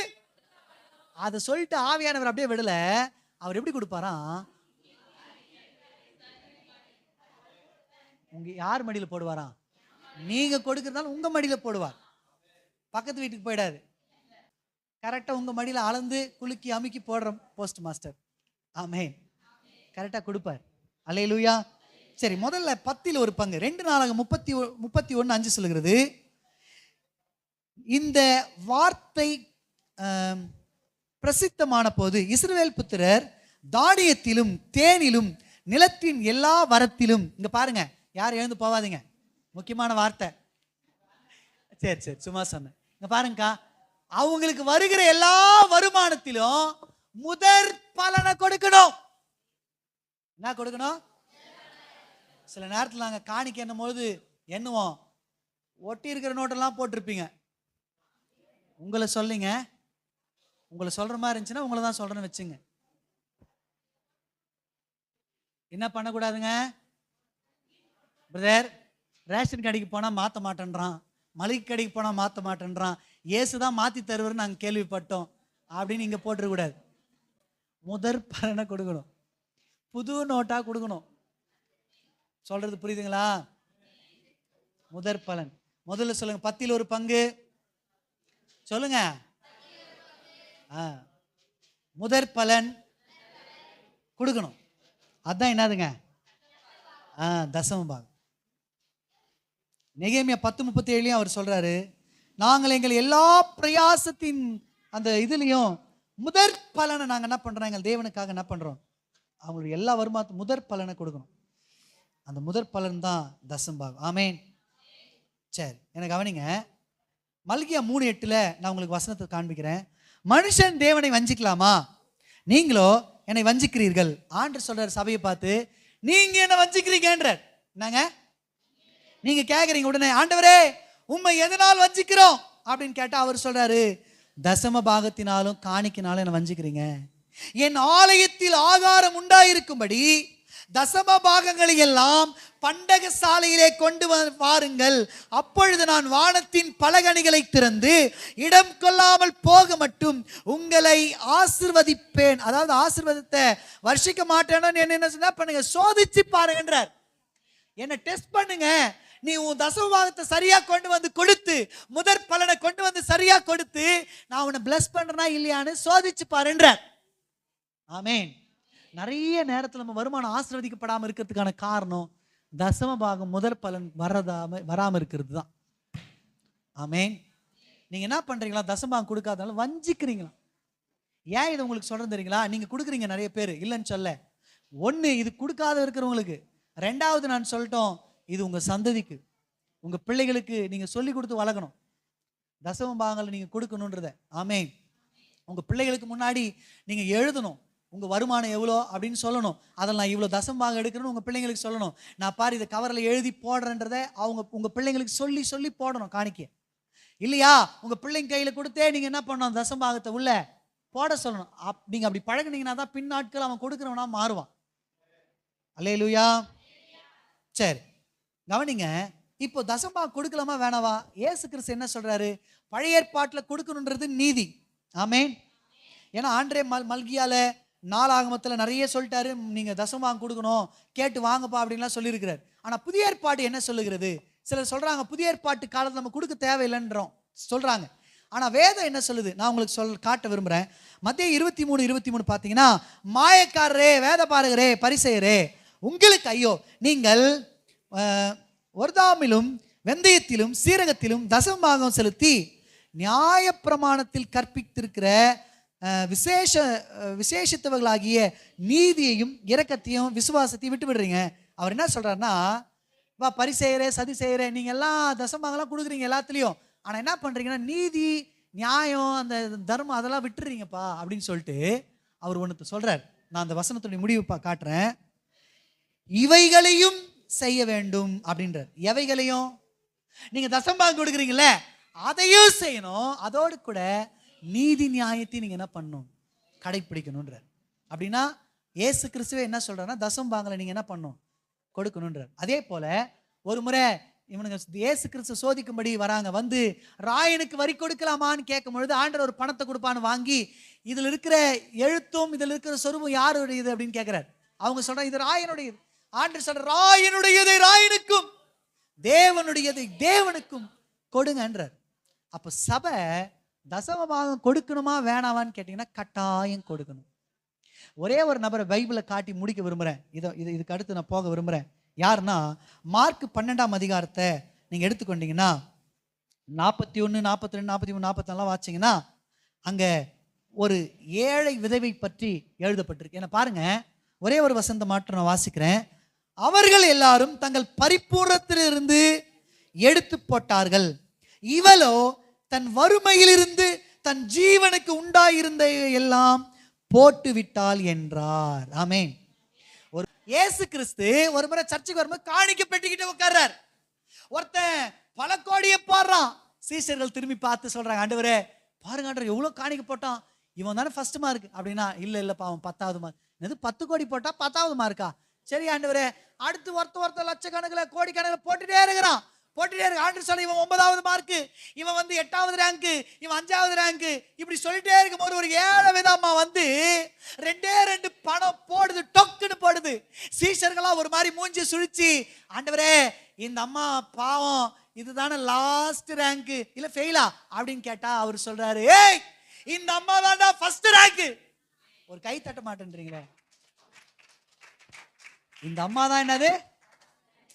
அதை சொல்லிட்டு ஆவியானவர் அப்படியே விடல. அவர் எப்படி கொடுப்பாராம்? உங்க யார் மடியில போடுவாராம்? நீங்க கொடுக்கறதால உங்க மடியில போடுவார். பக்கத்து வீட்டுக்கு போயிடாது. கரெக்டா உங்க மடியில அளந்து குலுக்கி அமுக்கி போடுற போஸ்ட் மாஸ்டர். ஆமென். கரெக்டா கொடுப்பார். அல்லேலூயா. சரி, முதல்ல 10ல் 1 பங்கு. 2 நாளாகமம் 31:5 சொல்லுகிறது, இந்த வார்த்தை பிரசித்தமான போது இஸ்ரவேல் புத்திரர் தானியத்திலும் தேனிலும் நிலத்தின் எல்லா வரத்திலும், இங்க பாருங்க, யாரும் எழுந்து போவாதீங்க, முக்கியமான வார்த்தை. சரி சும்மா சொன்னேன். இங்க பாருங்கக்கா, அவங்களுக்கு வருகிற எல்லா வருமானத்திலும் முதற் பலனை கொடுக்கணும். என்ன கொடுக்கணும்? சில நேரத்தில் நாங்கள் காணிக்க என்னும் போது எண்ணுவோம், ஒட்டி இருக்கிற நோட்டெல்லாம் போட்டிருப்பீங்க. உங்களை சொல்லிங்க, உங்களை சொல்ற மாதிரி இருந்துச்சுன்னா உங்களை தான் சொல்றேன்னு வச்சுங்க. என்ன பண்ணக்கூடாதுங்க பிரதர்? ரேஷன் கடைக்கு போனால் மாற்ற மாட்டேன்றான், மளிகை கடைக்கு போனால் மாற்ற மாட்டேன்றான், இயேசு தான் மாற்றி தருவார்னு நாங்கள் கேள்விப்பட்டோம் அப்படின்னு இங்கே போட்டுருக்கூடாது. முதற் பலனை கொடுக்கணும். புது நோட்டாக கொடுக்கணும். சொல்றது புரியுதுங்களா? முதற் பலன். முதல்ல சொல்லுங்க, 10ல் 1 பங்கு சொல்லுங்க. முதற் பலன் கொடுக்கணும். அதான் என்னதுங்க? தசம பாகம். நெகேமியா 10:37 அவர் சொல்றாரு, நாங்கள் எங்கள் எல்லா பிரயாசத்தின் அந்த இதுலையும் முதற் பலனை நாங்கள் என்ன பண்றோம், எங்கள் தேவனுக்காக என்ன பண்றோம், அவங்களுடைய எல்லா வருமானத்தும் முதற் பலனை கொடுக்கணும். அந்த முதற் பலன் தான் தசம்பாகம். ஆமேன். சரி, எனக்கு கவனிங்க, மல்கியா 3:8 நான் உங்களுக்கு வசனத்தை காண்பிக்கிறேன். மனுஷன் தேவனை வஞ்சிக்கலாமா? நீங்களோ என்னை வஞ்சிக்கிறீர்கள். ஆண்டவர் சொல்றாரு சபையை பார்த்து, நீங்க என்ன வஞ்சிக்கிறீங்கன்றார். என்னங்க நீங்க கேட்குறீங்க உடனே, ஆண்டவரே உண்மை எதனால் வஞ்சிக்கிறோம் அப்படின்னு கேட்டா அவர் சொல்றாரு, தசம பாகத்தினாலும் காணிக்கினாலும் என்ன வஞ்சிக்கிறீங்க. என் ஆலயத்தில் ஆகாரம் உண்டாயிருக்கும்படி தசம பாகங்களை எல்லாம் பண்டக சாலையிலே கொண்டு வாருங்கள், அப்பொழுது நான் வானத்தின் பலகணிகளை திறந்து இடம் கொள்ளாமல் போக மட்டும் உங்களை ஆசீர்வதிப்பேன். அதாவது ஆசீர்வாதத்தை வர்ஷிக்க மாட்டேன்னு என்ன சொன்னா பண்ணுங்க, சோதிச்சு பாருங்கன்றார். என்ன டெஸ்ட் பண்ணுங்க. நீ உன் தசம பாகத்தை சரியா கொண்டு வந்து கொடுத்து, முதற் பலனை கொண்டு வந்து சரியா கொடுத்து, நான் உன்னை பிளஸ் பண்றேனா இல்லையான்னு சோதிச்சு பாருன்றார். ஆமேன். நிறைய நேரத்தில் நம்ம வருமானம் ஆசீர்வதிக்கப்படாமல் இருக்கிறதுக்கான காரணம் தசம பாகம் முதற் பலன் வராமல் இருக்கிறது தான். ஆமேன். நீங்க என்ன பண்றீங்களா? தசமபாகம் கொடுக்காதனால வஞ்சிக்கிறீங்களா? ஏன் இதை உங்களுக்கு சொல்றேன் தெரியுங்களா? நீங்க கொடுக்குறீங்க நிறைய பேர், இல்லைன்னு சொல்ல. ஒன்று, இது கொடுக்காத இருக்கிறவங்களுக்கு. ரெண்டாவது, நான் சொல்லட்டும், இது உங்க சந்ததிக்கு, உங்க பிள்ளைகளுக்கு நீங்க சொல்லி கொடுத்து வளர்க்கணும். தசம பாகங்களை நீங்க கொடுக்கணுன்றத. ஆமேன். உங்க பிள்ளைகளுக்கு முன்னாடி நீங்க எழுதணும், உங்க வருமானம் எவ்வளோ அப்படின்னு சொல்லணும். அதில் நான் இவ்வளோ தசம்பாகம் எடுக்கணும்னு உங்க பிள்ளைங்களுக்கு சொல்லணும். நான் பாரு இதை கவரில் எழுதி போடுறேன்றத உங்க பிள்ளைங்களுக்கு சொல்லி சொல்லி போடணும் காணிக்க. இல்லையா உங்க பிள்ளைங்க கையில் கொடுத்தே நீங்க என்ன பண்ணணும், தசம்பாகத்தை உள்ள போட சொல்லணும். நீங்க அப்படி பழகுனீங்கன்னா தான் பின் நாட்கள் அவன் கொடுக்குறவனா மாறுவான். அல்லேலூயா. சரி கவனிங்க, இப்போ தசம்பாகம் கொடுக்கலாமா வேணாவா? இயேசு கிறிஸ்து என்ன சொல்றாரு? பழைய ஏற்பாட்டில் கொடுக்கணுன்றது நீதி. ஆமேன். ஏன்னா ஆண்டரே மல்கியால நாலாகமத்தில் நிறைய சொல்லிட்டாரு, நீங்க தசமபாகம் கொடுக்கணும், கேட்டு வாங்கப்பா அப்படின்லாம் சொல்லியிருக்கிறார். ஆனா புதிய ஏற்பாடு என்ன சொல்லுகிறது? சிலர் சொல்றாங்க புதிய ஏற்பாட்டு காலத்தில் நம்ம கொடுக்க தேவையில்லைன்றோம் சொல்றாங்க. ஆனா வேதம் என்ன சொல்லுது? நான் உங்களுக்கு காட்ட விரும்புறேன். மத்தேயு 23:23 பார்த்தீங்கன்னா, மாயக்காரரே, வேத பாரகரே, பரிசேயரே, உங்களுக்கு ஐயோ, நீங்கள் ஒர்தாமிலும் வெந்தயத்திலும் சீரகத்திலும் தசமபாகம் செலுத்தி நியாயப்பிரமாணத்தில் கற்பித்திருக்கிற விசேஷித்தவர்களாகிய நீதியையும் இரக்கத்தையும் விசுவாசத்தையும் விட்டு விடுறீங்க. அவர் என்ன சொல்றாருன்னா, பரிசேயரே, சதிசேயரே, நீங்க எல்லாம் தசமபாகம்லாம் கொடுக்குறீங்க எல்லாத்துலயும், ஆனா என்ன பண்றீங்கன்னா நீதி, நியாயம், அந்த தர்மம் அதெல்லாம் விட்டுறீங்கப்பா அப்படின்னு சொல்லிட்டு அவர் ஒன்று சொல்றார். நான் அந்த வசனத்துடைய முடிவு காட்டுறேன். இவைகளையும் செய்ய வேண்டும் அப்படின்றார். எவைகளையும்? நீங்க தசமபாகம் கொடுக்குறீங்கல்ல, அதையும் செய்யணும். அதோடு கூட நீதி நியாயத்தை நீங்க என்ன பண்ணணும்? கடைப்பிடிக்கணுன்றார். அப்படின்னா இயேசு கிறிஸ்துவே என்ன சொல்றாருன்னா, தசமபாகங்களை நீங்க என்ன பண்ணணும்? கொடுக்கணுன்றார். அதே போல ஒரு முறை இவனுங்க இயேசு கிறிஸ்து சோதிக்கும்படி வராங்க. வந்து ராயனுக்கு வரி கொடுக்கலாமான்னு கேட்கும் பொழுது ஆண்டவர் ஒரு பணத்தை கொடுப்பான்னு வாங்கி, இதில் இருக்கிற எழுத்தும் இதில் இருக்கிற சொருபம் யாருடையது அப்படின்னு கேட்கிறார். அவங்க சொல்றாங்க இது ராயனுடையது. ஆண்டவர் சொல்ற, ராயனுடையதை ராயனுக்கும் தேவனுடையதை தேவனுக்கும் கொடுங்கன்றார். அப்போ சபை தசமபாகம் கொடுக்கணுமா வேணாவான்னு கேட்டீங்கன்னா கட்டாயம் கொடுக்கணும். ஒரே ஒரு நபரை பைபிளை காட்டி முடிக்க விரும்புகிறேன். இதுக்கு அடுத்து நான் போக விரும்புகிறேன். யாருன்னா, மார்க் 12ஆம் அதிகாரத்தை நீங்கள் எடுத்துக்கொண்டீங்கன்னா 41, 42, 43, 44 வாசிங்கன்னா அங்கே ஒரு ஏழை விதவை பற்றி எழுதப்பட்டிருக்கு. என்ன பாருங்க, ஒரே ஒரு வசந்த மாற்றம் நான் வாசிக்கிறேன். அவர்கள் எல்லாரும் தங்கள் பரிபூரணத்திலிருந்து எடுத்து போட்டார்கள், இவளோ தன் வறுமையிலிருந்து தன் ஜீவனுக்கு உண்டாயிருந்த எல்லாம் போட்டு விட்டாள் என்றார். ஆமென். ஒரு இயேசு கிறிஸ்து ஒரு முறை சர்ச்சுக்கு வரும்போது காணிக்கை பெட்டிக்கிட்டு உட்கார்றார். ஒருத்தன் பல கோடியை போடுறான். சீஷர்கள் திரும்பி பார்த்து சொல்றாங்க, ஆண்டவரே பாருங்க ஆண்டவர் எவ்வளவு காணிக்கை போட்டான், இவன் தானே ஃபர்ஸ்ட் மார்க் அப்படின்னா, இல்லப்பா அவன் 10வது மார்க். இது 10 கோடி போட்டா 10வது மார்க்கா? சரி ஆண்டவரே, அடுத்து ஒருத்த லட்சக்கணக்கில் கோடிக்கணக்கில் போட்டுட்டே இருக்கிறான். ஆண்டவர் சொல்ல, இவன் 9வது மார்க்கு, இவன் வந்து 8வது ரேங்கு, இவன் 5வது ரேங்கு, இப்படி சொல்லிட்டே இருக்கும்போது ஒரு ஏழை விதமா வந்து 2 பணம் போடுது, டொக்குன்னு போடுது. சீஷர்களா ஒரு மாதிரி மூஞ்சி சுழிச்சு, ஆண்டவரே இந்த அம்மா பாவம், இதுதானே லாஸ்ட் ரேங்கு, இல்ல ஃபெயிலா அப்படின்னு கேட்டா அவர் சொல்றாரு, ஏய் இந்த அம்மா தான்டா ஃபர்ஸ்ட் ரேங்கு. ஒரு கை தட்ட மாட்டேன்றீங்களே, இந்த அம்மா தான் என்னது?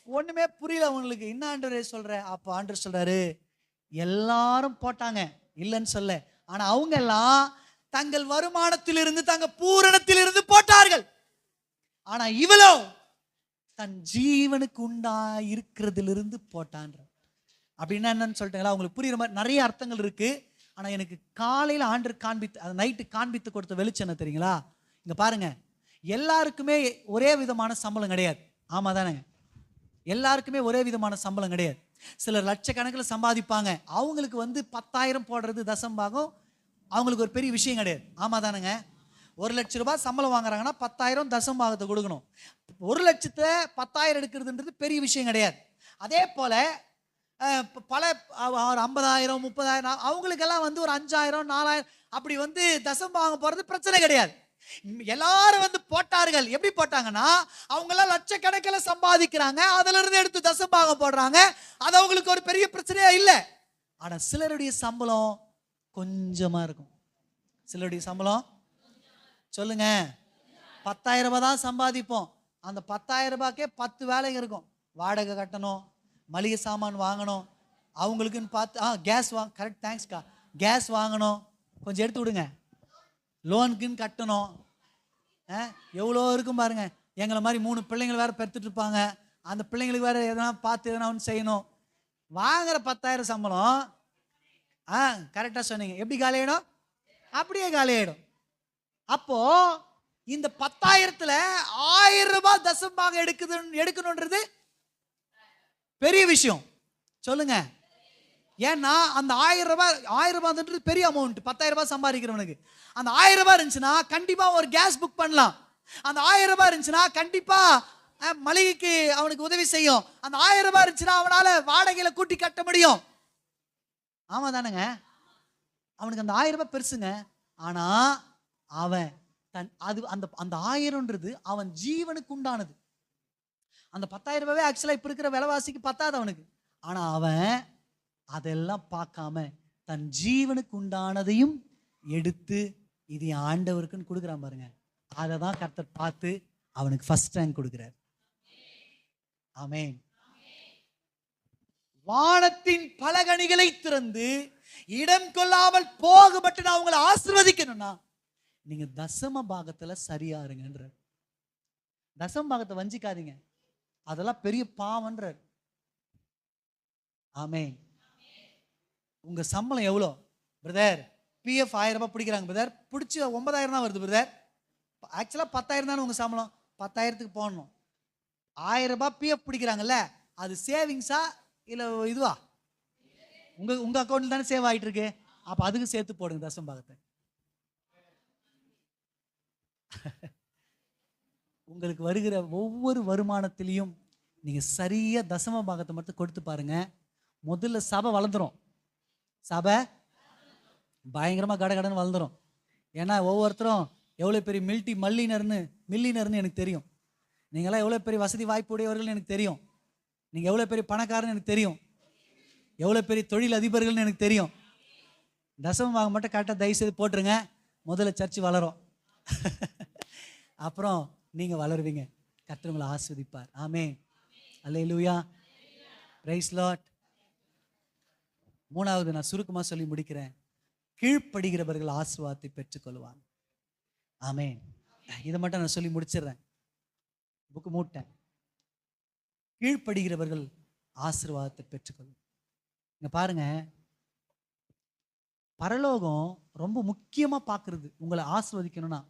ஒண்ணுமே புரியல உங்களுக்கு. என்ன ஆண்டவரே சொல்ற? அப்ப ஆண்டவர் சொல்றாரு, எல்லாரும் போட்டாங்க இல்லைன்னு சொல்ல, ஆனா அவங்க எல்லாம் தங்கள் வருமானத்திலிருந்து தங்க பூரணத்திலிருந்து போட்டார்கள். ஆனா இவளோ தன் ஜீவனுக்கு உண்டா இருக்கிறதிலிருந்து போட்டான்ற. அப்படின்னா என்னன்னு சொல்லிட்டீங்களா? உங்களுக்கு புரியுற மாதிரி நிறைய அர்த்தங்கள் இருக்கு. ஆனா எனக்கு காலையில ஆண்டவர் காண்பித்து, நைட்டு காண்பித்து கொடுத்த வெளிச்சம் என்ன தெரியுங்களா? இங்க பாருங்க, எல்லாருக்குமே ஒரே விதமான சம்பளம் கிடையாது. ஆமா தானே? எல்லாருக்குமே ஒரே விதமான சம்பளம் கிடையாது. சிலர் லட்சக்கணக்கில் சம்பாதிப்பாங்க. அவங்களுக்கு வந்து 10,000 போடுறது தசமபாகம் அவங்களுக்கு ஒரு பெரிய விஷயம் கிடையாது. ஆமா தானுங்க? 1,00,000 ரூபாய் சம்பளம் வாங்குறாங்கன்னா 10,000 தசமபாகத்தை கொடுக்கணும். 1,00,000த்தை 10,000 எடுக்கிறதுன்றது பெரிய விஷயம் கிடையாது. அதே போல பல 50,000, 30,000 அவங்களுக்கெல்லாம் வந்து ஒரு 5,000, 4,000 அப்படி வந்து தசமபாகம் போறது பிரச்சனை கிடையாது. எல்லாரும் வந்து போட்டார்கள். எப்படி போட்டாங்கன்னா, அவங்க எல்லாம் லட்சக்கணக்கில் சம்பாதிக்கிறாங்க, அதுல இருந்து எடுத்து தசமபாகம் போடுறாங்க. அது அவங்களுக்கு ஒரு பெரிய பிரச்சனையா இல்லை. ஆனா சிலருடைய சம்பளம் கொஞ்சமா இருக்கும். சிலருடைய சம்பளம் சொல்லுங்க, 10,000 ரூபாய் தான் சம்பாதிப்போம். அந்த 10,000 ரூபாய்க்கே 10 வேலைங்க இருக்கும். வாடகை கட்டணும், மளிகை சாமான் வாங்கணும், அவங்களுக்குன்னு பார்த்து கேஸ் கரெக்ட் தேங்க்ஸ்க்கா, கேஸ் வாங்கணும், கொஞ்சம் எடுத்து விடுங்க, லோனுக்குன்னு கட்டணும், எவ்வளோ இருக்கும் பாருங்க. எங்களை மாதிரி 3 பிள்ளைங்களை வேற பெற்றுட்டு இருப்பாங்க. அந்த பிள்ளைங்களுக்கு வேற எதனா பார்த்து எதனா ஒன்று செய்யணும். வாங்குற 10,000 சம்பளம் கரெக்டாக சொன்னீங்க, எப்படி காலியாயிடும்? அப்படியே காலியாயிடும். அப்போ இந்த 10,000த்துல 1,000 ரூபாய் தசமபாகம் எடுக்கணுன்றது பெரிய விஷயம். சொல்லுங்க. ஏன்னா அந்த 1,000 ரூபாய் பெரிய அமௌண்ட். 10,000 ரூபாய் சம்பாதிக்கிறவனுக்கு அந்த 1,000 ரூபாய் இருந்துச்சுன்னா கண்டிப்பா ஒரு கேஸ் புக் பண்ணலாம். அந்த 1,000 ரூபாய் இருந்துச்சுன்னா கண்டிப்பா மளிகைக்கு அவனுக்கு உதவி செய்யும். அந்த 1,000 ரூபாய் இருந்துச்சுன்னா அவனால வாடகையில கூட்டி கட்ட முடியும். ஆமா தானுங்க? அவனுக்கு அந்த 1,000 ரூபாய் பெருசுங்க. ஆனா அவன் அது அந்த அந்த 1000ன்றது அவன் ஜீவனுக்கு உண்டானது. அந்த 10,000 ரூபாவே ஆக்சுவலா இப்ப இருக்கிற விலைவாசிக்கு பத்தாது அவனுக்கு. ஆனா அவன் அதெல்லாம் பார்க்காம தன் ஜீவனுக்கு உண்டானதையும் எடுத்து இது என் ஆண்டவருக்குன்னு கொடுக்குறான் பாருங்க. அதை தான் கர்த்தர் பார்த்து அவனுக்கு ஃபர்ஸ்ட் ரேங்க் கொடுக்கிறார். ஆமென். வானத்தின் பலகணிகளை திறந்து இடம் கொள்ளாமல் போகப்பட்டு நான் உங்களை ஆசீர்வதிக்கணும்னா நீங்க தசம பாகத்துல சரியா இருங்கன்ற. தசம பாகத்தை வஞ்சிக்காதீங்க, அதெல்லாம் பெரிய பாவம்ன்றார். ஆமென். உங்க சம்பளம் எவ்வளோ பிரதர்? பிஎஃப் 1000 ரூபாய் பிடிக்கிறாங்க பிரதர், பிடிச்சி 9,000 தான் வருது பிரதர். ஆக்சுவலா 10,000 தானே உங்க சம்பளம், 10,000க்கு போடணும். 1000 ரூபாய் பிஎஃப் பிடிக்கிறாங்கல்ல, அது சேவிங்ஸா இல்ல இதுவா? உங்க அக்கௌண்ட்ல தானே சேவ் ஆயிட்டு இருக்கு. அப்ப அதுக்கு சேர்த்து போடுங்க தசம பாகத்தை. உங்களுக்கு வருகிற ஒவ்வொரு வருமானத்திலையும் நீங்க சரியா தசம பாகத்தை மட்டும் கொடுத்து பாருங்க. முதல்ல சபை வளர்ந்துரும். சபை பயங்கரமா கடகடன்னு வளர்ந்துரும். ஏன்னா ஒவ்வொருத்தரும் எவ்வளவு பெரிய மில்லினர்னு எனக்கு தெரியும். நீங்களாம் எவ்வளவு பெரிய வசதி வாய்ப்பு உடையவர்கள் எனக்கு தெரியும். நீங்க எவ்வளவு பெரிய பணக்காரன்னு எனக்கு தெரியும். எவ்வளவு பெரிய தொழில் அதிபர்கள்னு எனக்கு தெரியும். தசம பாகம் மட்டும் கரெக்டாக தயவு செய்து போட்டுருங்க. முதல்ல சர்ச்சு வளரும். அப்புறம் நீங்க வளருவீங்க. கர்த்தர் உங்களை ஆசீர்வதிப்பார். ஆமென். அல்லேலூயா. Praise Lord. மூணாவது நான் சுருக்கமா சொல்லி முடிக்கிறேன். கீழ்ப்படுகிறவர்கள் ஆசீர்வாதத்தை பெற்றுக்கொள்வாங்க. ஆமென். இதை மட்டும் நான் சொல்லி முடிச்சிடுறேன். புக்கு மூட்டேன். கீழ்ப்படுகிறவர்கள் ஆசீர்வாதத்தை பெற்றுக்கொள்ளும். இங்க பாருங்க, பரலோகம் ரொம்ப முக்கியமா பார்க்கிறது உங்களை ஆசீர்வதிக்கணும்னா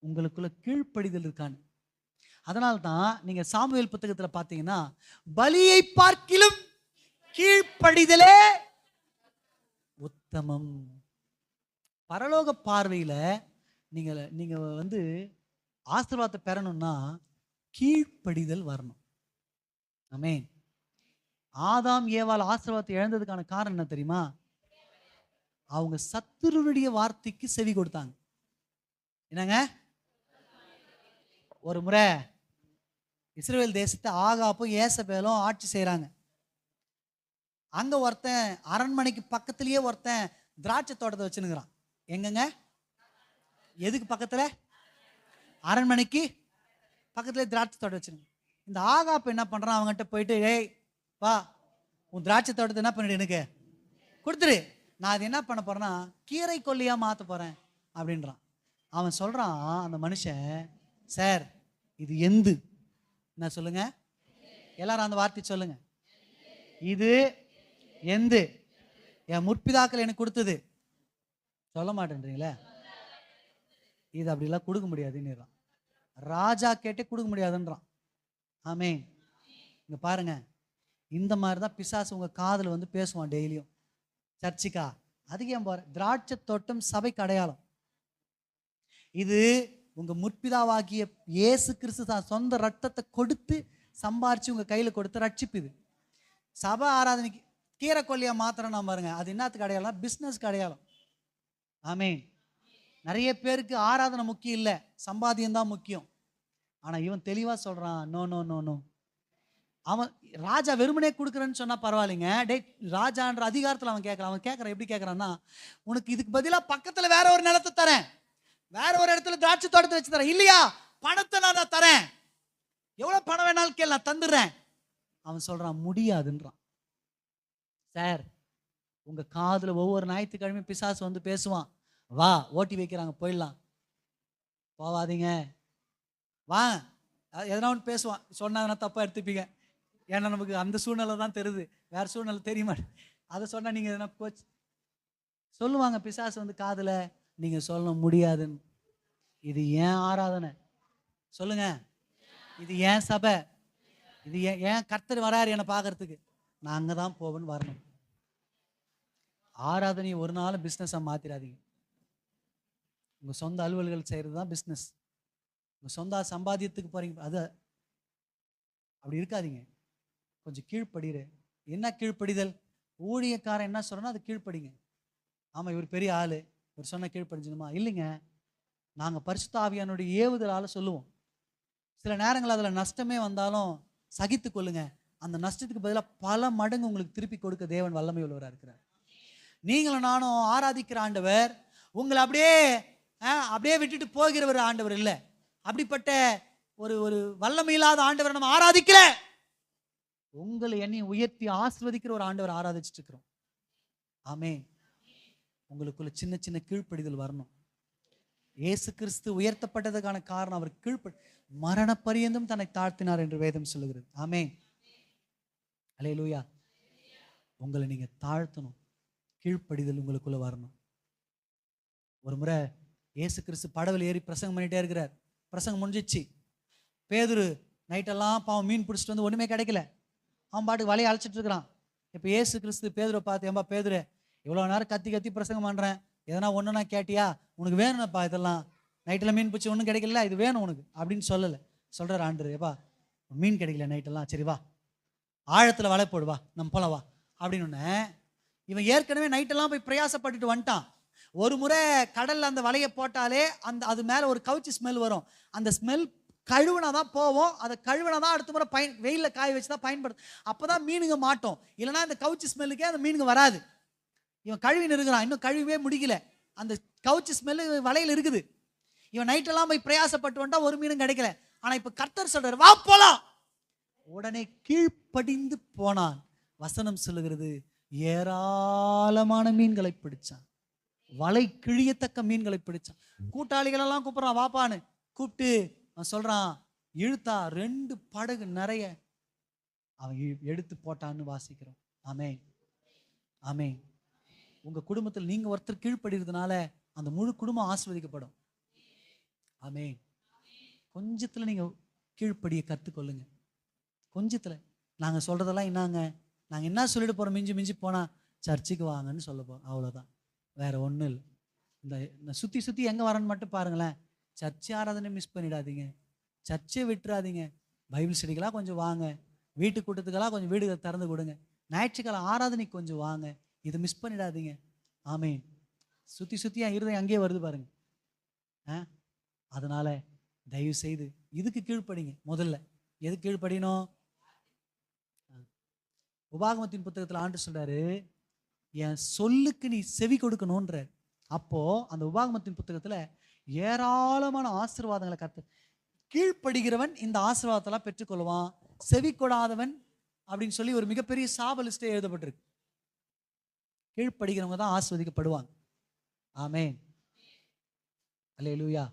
உங்களுக்குள்ள கீழ்ப்படிதல் இருக்கான்னு. அதனால தான் நீங்க சாமுவேல் புத்தகத்துல பார்த்தீங்கன்னா பலியை பார்க்கிலும் கீழ்ப்படிதலே உத்தமம். பரலோக பார்வையில நீங்க வந்து ஆசீர்வாதத்தை பெறணும்னா கீழ்ப்படிதல் வரணும். ஆமென். ஆதாம் ஏவாள் ஆசீர்வாதத்தை இழந்ததுக்கான காரணம் என்ன தெரியுமா? அவங்க சத்துருவுடைய வார்த்தைக்கு செவி கொடுத்தாங்க. என்னங்க? ஒரு முறை இஸ்ரவேல் தேசத்தை ஆகாப்பும் ஏசபேலும் ஆட்சி செய்யறாங்க. அங்க ஒருத்தன் அரண்மனைக்கு பக்கத்திலேயே ஒருத்தன் திராட்சை தோட்டத்தை வச்சுனுங்கிறான். எங்கங்க? எதுக்கு பக்கத்துல? அரண்மனைக்கு பக்கத்துல திராட்சை தோட்டம் வச்சுருங்க. இந்த ஆகாப்பு என்ன பண்றான்? அவங்ககிட்ட போயிட்டு, ஏய் வா, உன் திராட்சை தோட்டத்தை என்ன பண்ணிடு, எனக்கு கொடுத்துரு, நான் அது என்ன பண்ண போறேன்னா கீரை கொல்லியா மாத்த போறேன் அப்படின்றான். அவன் சொல்றான், அந்த மனுஷன், சார் இது எந்து என்ன சொல்லுங்க, எல்லாரும் அந்த வார்த்தை சொல்லுங்க, இது எந்து என் முற்பிதாக்கள் எனக்கு கொடுத்தது. சொல்ல மாட்டேன்றீங்களே, இது அப்படிலாம் கொடுக்க முடியாதுன்னு ராஜா கேட்டே கொடுக்க முடியாதுன்றான். ஆமென். இங்க பாருங்க, இந்த மாதிரி தான் பிசாசு உங்க காதுல வந்து பேசுவான் டெய்லியும். சர்ச்சுக்கா அதுக்கு ஏன் போற? திராட்சை தோட்டம் சபைக்கு அடையாளம். இது உங்க முற்பிதாவாகிய இயேசு கிறிஸ்து தான் சொந்த ரத்தத்தை கொடுத்து சம்பாரிச்சு உங்க கையில கொடுத்த ரட்சிப்பு. இது சபை ஆராதனைக்கு கீரை கொல்லியா மாத்திரம் நான் பாருங்க, அது என்னத்துக்கு அடையாளம்? பிஸ்னஸ்க்கு அடையாளம். ஆமென். நிறைய பேருக்கு ஆராதனை முக்கியம் இல்லை, சம்பாத்தியம் தான் முக்கியம். ஆனா இவன் தெளிவா சொல்றான், நோ நோ நோ நோ. அவன் ராஜா வெறுமனே கொடுக்குறேன்னு சொன்னா பரவாயில்லைங்க, டே ராஜான்ற அதிகாரத்தில் அவன் கேட்கறான். அவன் கேட்கறான், எப்படி கேட்கறான்னா, உனக்கு இதுக்கு பதிலாக பக்கத்துல வேற ஒரு நிலத்தை தரேன், வேற ஒரு இடத்துல திராட்சை தோட்டத்தை வச்சு தரேன், இல்லையா பணத்தை நான் தரேன், எவ்வளவு பணம் வேணாலும் கேள், நான் தந்துடுறேன். அவன் சொல்றான், முடியாதுன்றான். சார், உங்க காதுல ஒவ்வொரு ஞாயிற்றுக்கிழமையும் பிசாசு வந்து பேசுவான், வா ஓட்டி வைக்கிறாங்க போயிடலாம், போவாதீங்க, வா, எதனா ஒன்று பேசுவான். சொன்னா தப்பா எடுத்துப்பீங்க, ஏன்னா நமக்கு அந்த சூழ்நிலை தான் தெரியுது, வேற சூழ்நிலை தெரியுமா? அதை சொன்னா நீங்க எதனா கோச் சொல்லுவாங்க. பிசாசு வந்து காதுல நீங்க சொல்ல முடியாதுன்னு. இது ஏன் ஆராதனை சொல்லுங்க, இது ஏன் சபை, இது ஏன் கர்த்தர் வராரு என்னை பார்க்கறதுக்கு, நான் அங்கதான் போவேன்னு வரணும். ஆராதனை ஒரு நாள் பிஸ்னஸா மாத்திராதீங்க. உங்க சொந்த அலுவல்கள் செய்யறது தான் பிஸ்னஸ். உங்க சொந்த சம்பாத்தியத்துக்கு போறீங்க, அது அப்படி இருக்காதீங்க. கொஞ்சம் கீழ்ப்படுகிற. என்ன கீழ்ப்படிதல்? ஊழியக்காரன் என்ன சொல்றனா அது கீழ்ப்படிங்க. ஆமா, இவர் பெரிய ஆளு, இவர் சொன்ன கீழ்ப்படிஞ்சணுமா? இல்லைங்க, நாங்கள் பரிசுத்த ஆவியானுடைய ஏவுதலால சொல்லுவோம். சில நேரங்கள் அதில் நஷ்டமே வந்தாலும் சகித்து கொள்ளுங்க. அந்த நஷ்டத்துக்கு பதிலாக பல மடங்கு உங்களுக்கு திருப்பி கொடுக்க தேவன் வல்லமை உள்ளவராக இருக்கிறார். நீங்களும் நானும் ஆராதிக்கிற ஆண்டவர் உங்களை அப்படியே விட்டுட்டு போகிற ஒரு ஆண்டவர் இல்லை. அப்படிப்பட்ட ஒரு வல்லமை இல்லாத ஆண்டவர் நம்ம ஆராதிக்கல. உங்களை என்னை உயர்த்தி ஆசீர்வதிக்கிற ஒரு ஆண்டவர் ஆராதிச்சுட்டு இருக்கிறோம். ஆமென். உங்களுக்குள்ள சின்ன சின்ன கீழ்ப்படிதல் வரணும். இயேசு கிறிஸ்து உயர்த்தப்பட்டதுக்கான காரணம் அவர் மரண பரியந்தம் தன்னை தாழ்த்தினார் என்று வேதம் சொல்லுகிறது. ஆமென். அல்லேலூயா. உங்களை நீங்க தாழ்த்தணும். கீழ்ப்படிதல் உங்களுக்குள்ள வரணும். ஒரு முறை இயேசு கிறிஸ்து படவில் ஏறி பிரசங்கம் பண்ணிட்டே இருக்கிறார். பிரசங்கம் முடிஞ்சிச்சு. பேதுரு நைட்டெல்லாம் பாவம் மீன் பிடிச்சிட்டு வந்து ஒண்ணுமே கிடைக்கல. அவன் பாட்டுக்கு வலையை அழைச்சிட்டு இருக்கிறான். இப்போ இயேசு கிறிஸ்து பேதுரை பார்த்து, ஏம்பா பேதுரு, இவ்வளோ நேரம் கத்தி கத்தி பிரசங்கம் பண்ணுறேன், எதனா ஒன்றுனா கேட்டியா? உனக்கு வேணும்ப்பா, இதெல்லாம் நைட்டில் மீன் பிடிச்சி ஒன்றும் கிடைக்கல, இது வேணும் உனக்கு அப்படின்னு சொல்லலை. சொல்கிறார் ஆண்டவர், ஏப்பா மீன் கிடைக்கல நைட்டெல்லாம், சரி வா ஆழத்தில் வலை போடுவா, நம்ம போல வா அப்படின்னு. இவன் ஏற்கனவே நைட்டெல்லாம் போய் பிரயாசப்பட்டுட்டு வந்துட்டான். ஒரு முறை கடலில் அந்த வலையை போட்டாலே அது மேலே ஒரு கவுச்சி ஸ்மெல் வரும். அந்த ஸ்மெல் கழுவினா தான் போவோம். அதை கழுவினா தான் அடுத்த முறை வெயிலில் காய வச்சு தான் பயன்படுத்தும். அப்போ தான் மீனுங்க மாட்டோம். இல்லைனா அந்த கவுச்சி ஸ்மெல்லுக்கே அந்த மீனுங்க வராது. இவன் கழுவின்னு இருக்கிறான், இன்னும் கழுவே முடிக்கல. அந்த கவுச்சி ஸ்மெல்லு வலையில் இருக்குது. இவன் நைட்டெல்லாம் போய் பிரயாசப்பட்டு வந்துட்டா ஒரு மீனும் கிடைக்கல. ஆனால் இப்போ கர்த்தர் சொல்றாரு, வா போலாம். உடனே கீழ்ப்படிந்து போனான். வசனம் சொல்லுகிறது, ஏராளமான மீன்களை பிடிச்சான். வலை கிழியத்தக்க மீன்களை பிடிச்சான். கூட்டாளிகள் எல்லாம் கூப்பிடுறான், வாப்பான்னு கூப்பிட்டு அவன் சொல்றான், இழுத்தா 2 படகு நிறைய அவன் எடுத்து போட்டான்னு வாசிக்கிறோம். ஆமென், ஆமென். உங்க குடும்பத்தில் நீங்க ஒருத்தர் கீழ்ப்படுறதுனால அந்த முழு குடும்பம் ஆசீர்வதிக்கப்படும். ஆமென். கொஞ்சத்துல நீங்க கீழ்ப்படிய கத்துக்கொள்ளுங்க. கொஞ்சத்துல நாங்க சொல்றதெல்லாம் என்னங்க, நாங்க என்ன சொல்லிட்டு போறோம், மிஞ்சி மிஞ்சி போனா சர்ச்சுக்கு வாங்கன்னு சொல்ல போறோம், அவ்வளவுதான், வேற ஒன்றும் இல்லை. இந்த சுற்றி சுற்றி எங்கே வரேன்னு மட்டும் பாருங்களேன். சர்ச்சை ஆராதனை மிஸ் பண்ணிடாதீங்க, சர்ச்சை விட்டுறாதீங்க. பைபிள் ஸ்டடிக்கெல்லாம் கொஞ்சம் வாங்க, வீட்டு கூட்டத்துக்கெல்லாம் கொஞ்சம் வீடு திறந்து கொடுங்க, ஞாயிற்றுக்கிழமை ஆராதனைக்கு கொஞ்சம் வாங்க, இதை மிஸ் பண்ணிடாதீங்க. ஆமென். சுற்றி சுற்றி என் இருதயம் அங்கேயே வருது பாருங்க. அதனால தயவு செய்து இதுக்கு கீழ்ப்படிங்க. முதல்ல எதுக்கு கீழ்ப்படினோம்? உபாகமத்தின் புத்தகத்தில் ஆண்டு சொல்றாரு, என் சொல்லுக்கு நீ செவி கொடுக்கணும்ன்ற. அப்போ அந்த உபாகமத்தின் புத்தகத்துல ஏராளமான ஆசீர்வாதங்களை கத்து. கீழ்ப்படுகிறவன் இந்த ஆசீர்வாதத்தெல்லாம் பெற்றுக்கொள்வான், செவி கொடாதவன் அப்படின்னு சொல்லி ஒரு மிகப்பெரிய சாப லிஸ்டே எழுதப்பட்டிருக்கு. கீழ்ப்படுகிறவங்க தான் ஆசீர்வதிக்கப்படுவாங்க. ஆமென், அல்லேலூயா.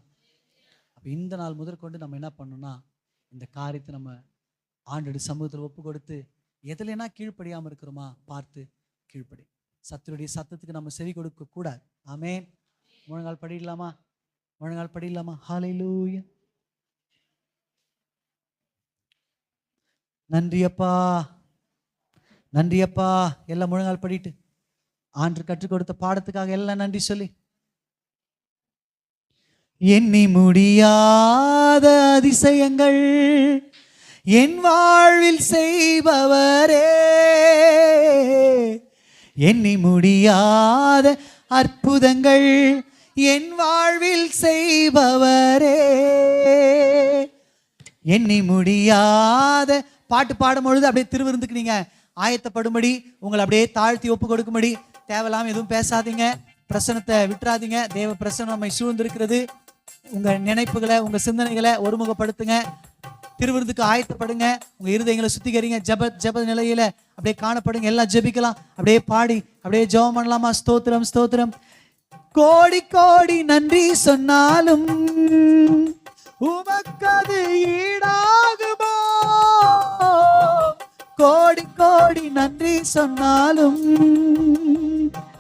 அப்ப இந்த நாள் முதற்கொண்டு நம்ம என்ன பண்ணணும்னா, இந்த காரியத்தை நம்ம ஆண்டோட சமூகத்தில் ஒப்பு கொடுத்து எதுலனா கீழ்ப்படியாம இருக்கிறோமா பார்த்து கீழ்ப்படி. சத்துருடைய சத்தத்துக்கு நம்ம செவி கொடுக்க கூடாது. ஆமென். முழங்கால் படிடலாமா? முழங்கால் படிடலாமா? ஹல்லேலூயா. நன்றியப்பா, நன்றியப்பா. எல்லாம் முழங்கால் படிட்டு ஆண்டு கற்றுக் கொடுத்த பாடத்துக்காக எல்லாம் நன்றி சொல்லி, எண்ணி முடியாத அதிசயங்கள் என் வாழ்வில் செய்பவரே, எண்ணி முடியாத அற்புதங்கள் என் வாழ்வில் செய்பவரே, எண்ணி முடியாத. பாட்டு பாடும் பொழுது அப்படியே திருவிருந்துக்கு நீங்க ஆயத்தப்படும்படி, உங்களை அப்படியே தாழ்த்தி ஒப்பு கொடுக்கும்படி. தேவையில்லாம எதுவும் பேசாதீங்க, பிரசனத்தை விட்டுறாதீங்க. தேவ பிரசனம் நம்மை சூழ்ந்திருக்கிறது. உங்க நினைப்புகளை, உங்க சிந்தனைகளை ஒருமுகப்படுத்துங்க. திருவிருந்துக்கு ஆயத்தப்படுங்க. உங்க இருதயங்களை சுத்திகரிங்க. ஜெப நிலையில அப்படியே காணப்படுங்க. எல்லாம் ஜெபிக்கலாம். அப்படியே பாடி அப்படியே ஜெபம் பண்ணலாமா? ஸ்தோத்திரம், ஸ்தோத்திரம். கோடி கோடி நன்றி சொன்னாலும் உமக்கது ஈடாகுமோ? கோடி கோடி நன்றி சொன்னாலும்